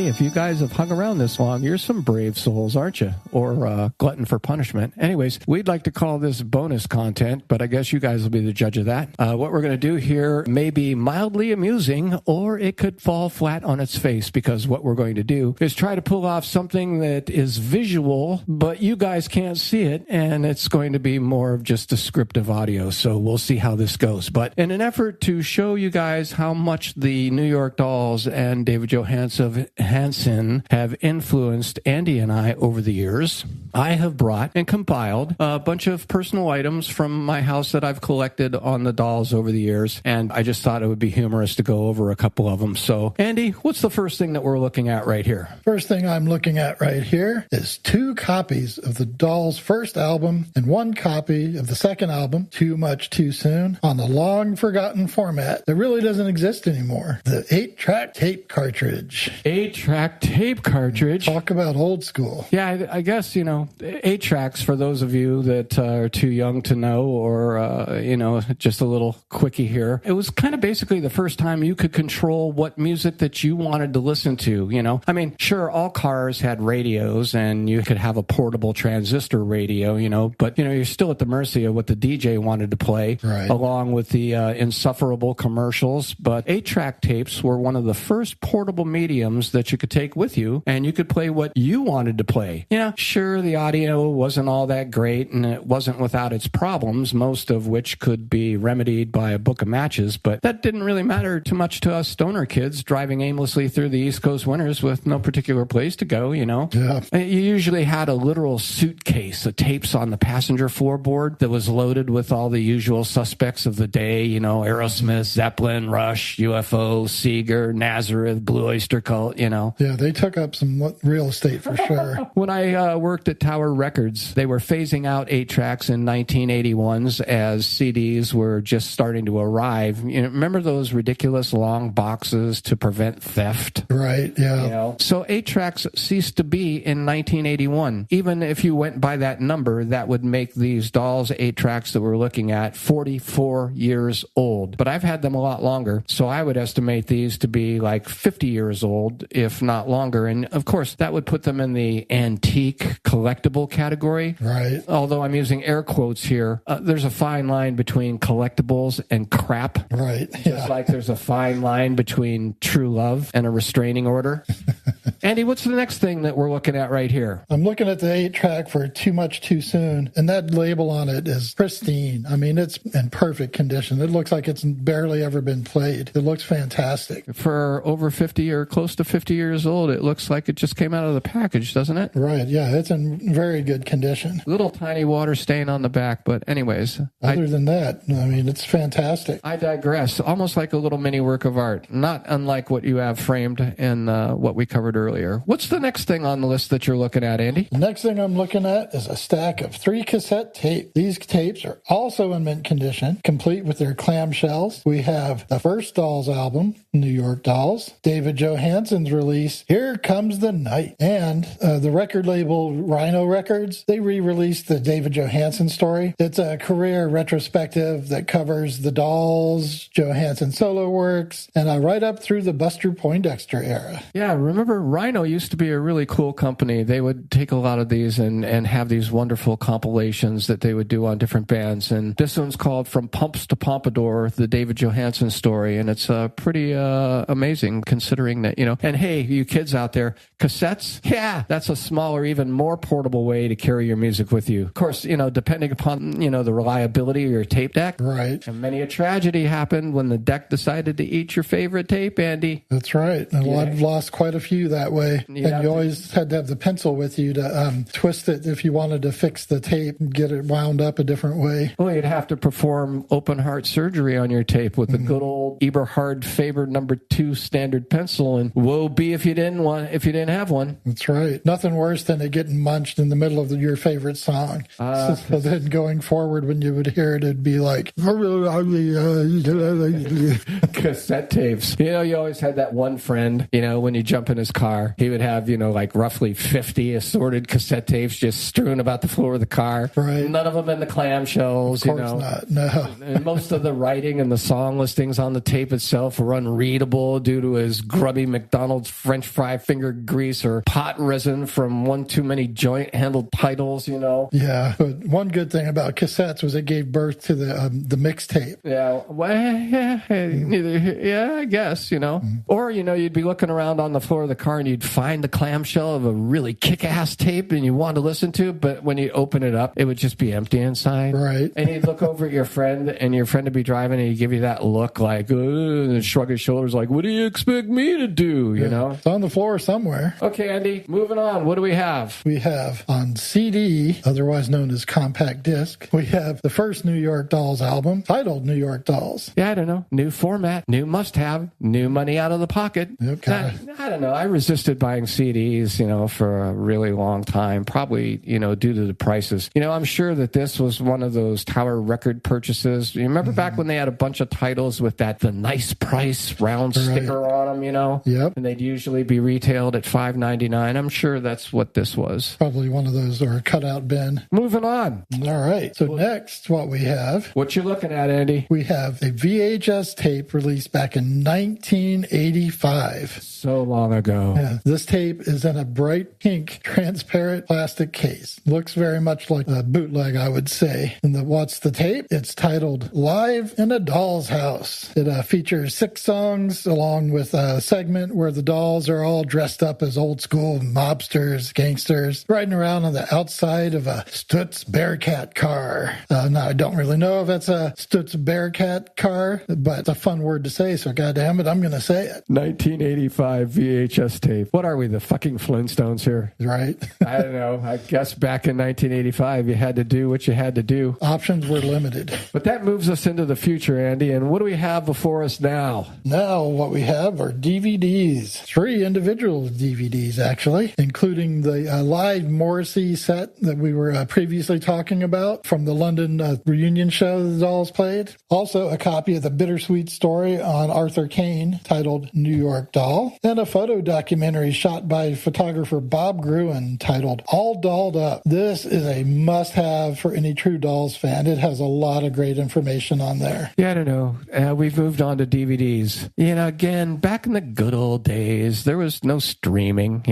Speaker 2: hey, if you guys have hung around this long, you're some brave souls, aren't you? Or glutton for punishment. Anyways, we'd like to call this bonus content, but I guess you guys will be the judge of that. What we're going to do here may be mildly amusing, or it could fall flat on its face, because what we're going to do is try to pull off something that is visual, but you guys can't see it, and it's going to be more of just descriptive audio, so we'll see how this goes. But in an effort to show you guys how much the New York Dolls and David Johansen have influenced Andy and I over the years, I have brought and compiled a bunch of personal items from my house that I've collected on the Dolls over the years, and I just thought it would be humorous to go over a couple of them. So, Andy, what's the first thing that we're looking at right here?
Speaker 3: First thing I'm looking at right here is 2 copies of the Dolls' first album and 1 copy of the second album, Too Much Too Soon, on the long-forgotten format that really doesn't exist anymore, the 8-track tape cartridge.
Speaker 2: 8-track tape cartridge?
Speaker 3: Talk about old school.
Speaker 2: Yeah, I guess, 8 tracks, for those of you that are too young to know, or, just a little quickie here. It was kind of basically the first time you could control what music that you wanted to listen to, I mean, sure, all cars had radios, and you could have a portable transistor radio, but, you're still at the mercy of what the DJ wanted to play,
Speaker 3: right,
Speaker 2: along with the insufferable commercials. But 8-track tapes were one of the first portable mediums that you could take with you, and you could play what you wanted to play. Sure, the audio wasn't all that great, and it wasn't without its problems, most of which could be remedied by a book of matches, but that didn't really matter too much to us stoner kids driving aimlessly through the East Coast winters with no particular place to go,
Speaker 3: Yeah.
Speaker 2: You usually had a literal suitcase of tapes on the passenger floorboard that was loaded with all the usual suspects of the day, Aerosmith, Zeppelin, Rush, UFO, Seeger, Nazareth, Blue Oyster Cult,
Speaker 3: Yeah, they took up some real estate for sure.
Speaker 2: When I worked at Tower Records, they were phasing out 8-tracks in 1981s as CDs were just starting to arrive. Remember those ridiculous long boxes to prevent theft?
Speaker 3: Right, yeah.
Speaker 2: So 8-tracks ceased to be in 1981. Even if you went by that number, that would make these Dolls 8-tracks that we're looking at 44 years old. But I've had them a lot longer, so I would estimate these to be like 50 years old, if not longer. And of course, that would put them in the antique collectible category.
Speaker 3: Right.
Speaker 2: Although I'm using air quotes here, there's a fine line between collectibles and crap.
Speaker 3: Right.
Speaker 2: Just like there's a fine line between true love and a restraining order. Andy, what's the next thing that we're looking at right here?
Speaker 3: I'm looking at the 8-track for Too Much Too Soon, and that label on it is pristine. I mean, it's in perfect condition. It looks like it's barely ever been played. It looks fantastic.
Speaker 2: For over 50 or close to 50 years old, it looks like it just came out of the package, doesn't it?
Speaker 3: Right, yeah, it's in very good condition.
Speaker 2: Little tiny water stain on the back, but anyways.
Speaker 3: Other than that, I mean, it's fantastic.
Speaker 2: I digress. Almost like a little mini work of art, not unlike what you have framed in what we covered earlier. What's the next thing on the list that you're looking at, Andy?
Speaker 3: The next thing I'm looking at is a stack of 3 cassette tapes. These tapes are also in mint condition, complete with their clamshells. We have the first Dolls album, New York Dolls, David Johansen's release, Here Comes the Night, and the record label Rhino Records. They re-released the David Johansen story. It's a career retrospective that covers the Dolls, Johansen solo works, and right up through the Buster Poindexter era.
Speaker 2: Yeah, remember Rhino used to be a really cool company. They would take a lot of these and have these wonderful compilations that they would do on different bands. And this one's called From Pumps to Pompadour, the David Johansen story. And it's pretty amazing considering that, and hey, you kids out there, cassettes, yeah, that's a smaller, even more portable way to carry your music with you. Of course, depending upon, the reliability of your tape deck.
Speaker 3: Right.
Speaker 2: And many a tragedy happened when the deck decided to eat your favorite tape, Andy.
Speaker 3: That's right. And
Speaker 2: Yeah.
Speaker 3: I've lost quite a few that way. And you always had to have the pencil with you to twist it if you wanted to fix the tape and get it wound up a different way.
Speaker 2: Well, you'd have to perform open heart surgery on your tape with the good old Eberhard Faber #2 standard pencil, and woe be if you didn't have one.
Speaker 3: That's right. Nothing worse than it getting munched in the middle of your favorite song. So then going forward, when you would hear it, it'd be like
Speaker 2: cassette tapes. You always had that one friend, when you jump in his car car. He would have, like roughly 50 assorted cassette tapes just strewn about the floor of the car.
Speaker 3: Right.
Speaker 2: None of them in the clamshells,
Speaker 3: Of course not. No.
Speaker 2: And most of the writing and the song listings on the tape itself were unreadable due to his grubby McDonald's French fry finger grease or pot resin from one too many joint handled titles,
Speaker 3: Yeah, but one good thing about cassettes was it gave birth to the mixtape.
Speaker 2: Yeah, well, yeah, I guess, Or, you'd be looking around on the floor of the car and you'd find the clamshell of a really kick-ass tape and you wanted to listen to it, but when you open it up, it would just be empty inside.
Speaker 3: Right.
Speaker 2: And you'd look over at your friend and your friend would be driving and he'd give you that look like, and shrug his shoulders like, what do you expect me to do,
Speaker 3: It's on the floor somewhere.
Speaker 2: Okay, Andy, moving on. What do we have?
Speaker 3: We have on CD, otherwise known as compact disc, we have the first New York Dolls album titled New York Dolls.
Speaker 2: Yeah, I don't know. New format, new must-have, new money out of the pocket.
Speaker 3: Okay.
Speaker 2: I don't know. I resisted buying CDs, for a really long time, probably, due to the prices. I'm sure that this was one of those Tower record purchases. You remember back when they had a bunch of titles with the nice price round sticker on them,
Speaker 3: Yep.
Speaker 2: And they'd usually be retailed at $5.99. I'm sure that's what this was.
Speaker 3: Probably one of those or a cutout bin.
Speaker 2: Moving on.
Speaker 3: All right. So next, what we have.
Speaker 2: What you looking at, Andy?
Speaker 3: We have a VHS tape released back in 1985.
Speaker 2: So long ago.
Speaker 3: Yeah, this tape is in a bright pink, transparent plastic case. Looks very much like a bootleg, I would say. And what's the tape? It's titled Live in a Doll's House. It features 6 songs along with a segment where the dolls are all dressed up as old school mobsters, gangsters, riding around on the outside of a Stutz Bearcat car. Now, I don't really know if it's a Stutz Bearcat car, but it's a fun word to say, so goddamn it, I'm going to say it.
Speaker 2: 1985 VHS tape. What are we, the fucking Flintstones here?
Speaker 3: Right?
Speaker 2: I don't know. I guess back in 1985, you had to do what you had to do.
Speaker 3: Options were limited.
Speaker 2: But that moves us into the future, Andy, and what do we have before us now?
Speaker 3: Now, what we have are DVDs. 3 individual DVDs, actually, including the live Morrissey set that we were previously talking about from the London reunion show the Dolls played. Also, a copy of the bittersweet story on Arthur Kane titled New York Doll, and a photo documentary shot by photographer Bob Gruen titled All Dolled Up. This is a must-have for any true Dolls fan. It has a lot of great information on there.
Speaker 2: Yeah, I don't know. We've moved on to DVDs. Again, back in the good old days, there was no streaming,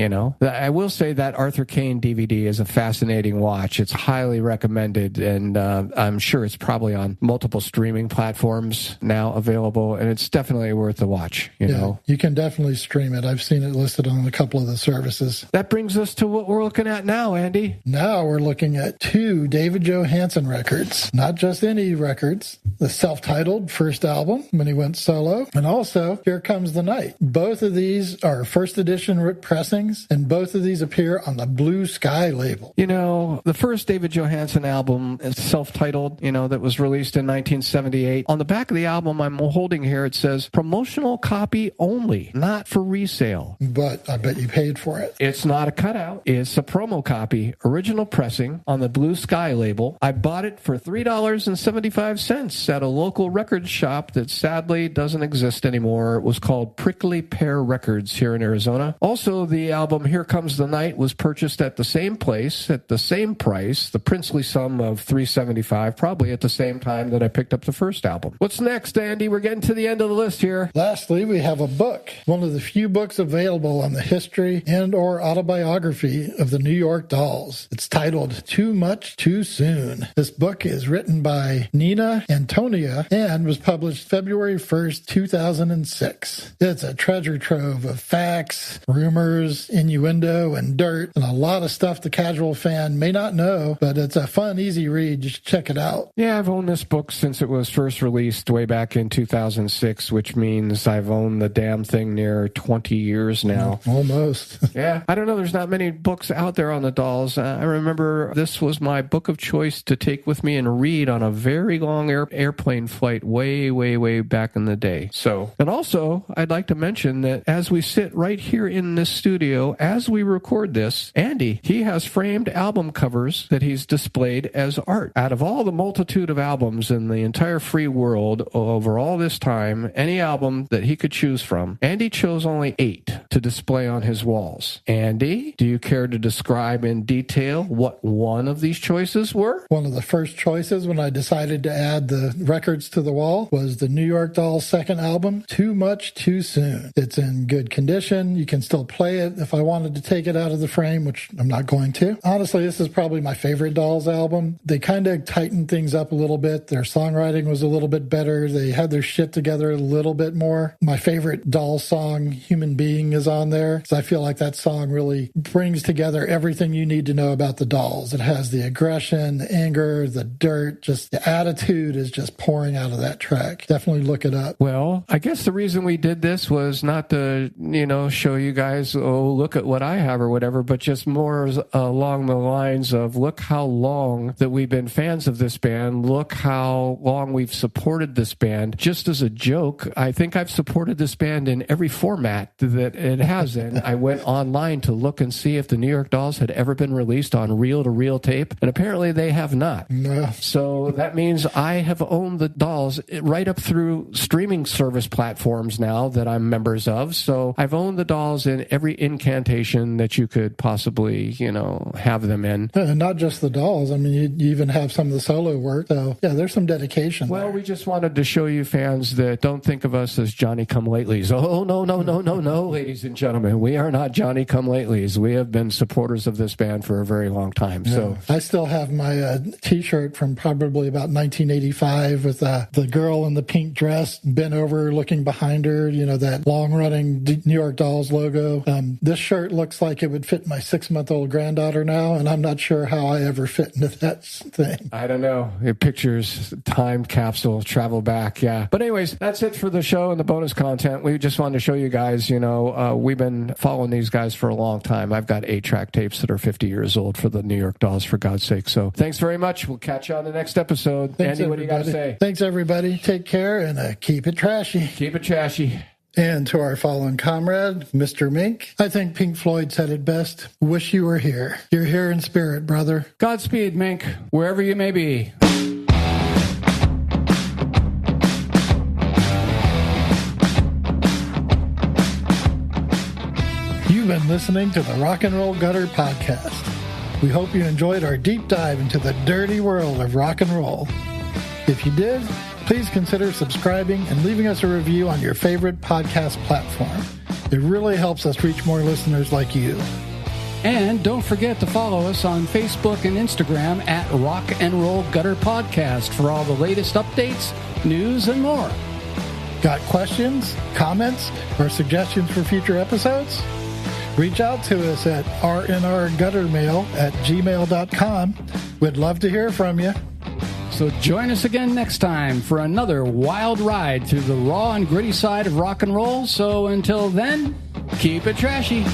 Speaker 2: I will say that Arthur Kane DVD is a fascinating watch. It's highly recommended, and I'm sure it's probably on multiple streaming platforms now available, and it's definitely worth the watch, you know.
Speaker 3: You can definitely stream it. I've seen it listed on a couple of the services.
Speaker 2: That brings us to what we're looking at now, Andy.
Speaker 3: Now we're looking at 2 David Johansen records. Not just any records. The self-titled first album when he went solo, and also Here Comes the Night. Both of these are first edition pressings, and both of these appear on the Blue Sky label.
Speaker 2: The first David Johansen album is self-titled, that was released in 1978. On the back of the album I'm holding here, it says, promotional copy only, not for resale.
Speaker 3: But I bet you paid for it.
Speaker 2: It's not a cutout. It's a promo copy, original pressing on the Blue Sky label. I bought it for $3.75 at a local record shop that sadly doesn't exist anymore. It was called Prickly Pear Records here in Arizona. Also, the album Here Comes the Night was purchased at the same place, at the same price, the princely sum of $3.75, probably at the same time that I picked up the first album. What's next, Andy? We're getting to the end of the list here.
Speaker 3: Lastly, we have a book, one of the few books available on the history and or autobiography of the New York Dolls. It's titled Too Much Too Soon. This book is written by Nina Antonia and was published February 1st, 2006. It's a treasure trove of facts, rumors, innuendo, and dirt, and a lot of stuff the casual fan may not know, but it's a fun, easy read. Just check it out.
Speaker 2: Yeah, I've owned this book since it was first released way back in 2006, which means I've owned the damn thing near 20 years now.
Speaker 3: Almost.
Speaker 2: Yeah. I don't know. There's not many books out there on the Dolls. I remember this was my book of choice to take with me and read on a very long airplane flight way, way, way back in the day. And also, I'd like to mention that as we sit right here in this studio, as we record this, Andy, he has framed album covers that he's displayed as art. Out of all the multitude of albums in the entire free world over all this time, any album that he could choose from, Andy chose only 8
Speaker 5: to display on his walls. Andy, do you care to describe in detail what one of these choices were?
Speaker 3: One of the first choices when I decided to add the records to the wall was the New York Dolls' second album, Too Much Too Soon. It's in good condition. You can still play it if I wanted to take it out of the frame, which I'm not going to. Honestly, this is probably my favorite Dolls album. They kind of tightened things up a little bit. Their songwriting was a little bit better. They had their shit together a little bit more. My favorite Dolls song, Human Being, is on there. So I feel like that song really brings together everything you need to know about the Dolls. It has the aggression, the anger, the dirt, just the attitude is just pouring out of that track. Definitely look it up.
Speaker 5: Well, I guess the reason we did this was not to, show you guys, oh, look at what I have or whatever, but just more along the lines of look how long that we've been fans of this band. Look how long we've supported this band. Just as a joke, I think I've supported this band in every format that it has in. I went online to look and see if the New York Dolls had ever been released on reel-to-reel tape, and apparently they have not.
Speaker 3: No.
Speaker 5: So that means I have owned the Dolls right up through streaming service platforms now that I'm members of. So I've owned the Dolls in every incantation that you could possibly, have them in.
Speaker 3: And not just the Dolls. I mean, you even have some of the solo work. So, yeah, there's some dedication
Speaker 5: Well,
Speaker 3: there.
Speaker 5: we just wanted to show you fans that don't think of us as Johnny-come-latelys. Oh, no, ladies and gentlemen. We are not Johnny-come-latelys. We have been supporters of this band for a very long time.
Speaker 3: Yeah.
Speaker 5: So
Speaker 3: I still have my T-shirt from probably about 1985 with the girl in the pink dress bent over looking behind her, that long-running New York Dolls logo. This shirt looks like it would fit my 6-month-old granddaughter now, and I'm not sure how I ever fit into that thing.
Speaker 5: I don't know. It pictures time capsule, travel back, yeah. But anyways, that's it for the show and the bonus content. We just wanted to show you guys, we've been following these guys for a long time. I've got 8-track tapes that are 50 years old for the New York Dolls, for God's sake. So thanks very much. We'll catch you on the next episode.
Speaker 3: Thanks,
Speaker 5: Andy, what do you got to say?
Speaker 3: Thanks, everybody. Take care and keep it trashy.
Speaker 5: Keep it trashy.
Speaker 3: And to our fallen comrade, Mr. Mink, I think Pink Floyd said it best. Wish you were here. You're here in spirit, brother.
Speaker 2: Godspeed, Mink, wherever you may be.
Speaker 3: You've been listening to the Rock and Roll Gutter Podcast. We hope you enjoyed our deep dive into the dirty world of rock and roll. If you did, please consider subscribing and leaving us a review on your favorite podcast platform. It really helps us reach more listeners like you.
Speaker 2: And don't forget to follow us on Facebook and Instagram at Rock and Roll Gutter Podcast for all the latest updates, news, and more.
Speaker 3: Got questions, comments, or suggestions for future episodes? Reach out to us at rnrguttermail@gmail.com. We'd love to hear from you.
Speaker 2: So join us again next time for another wild ride through the raw and gritty side of rock and roll. So until then, keep it trashy.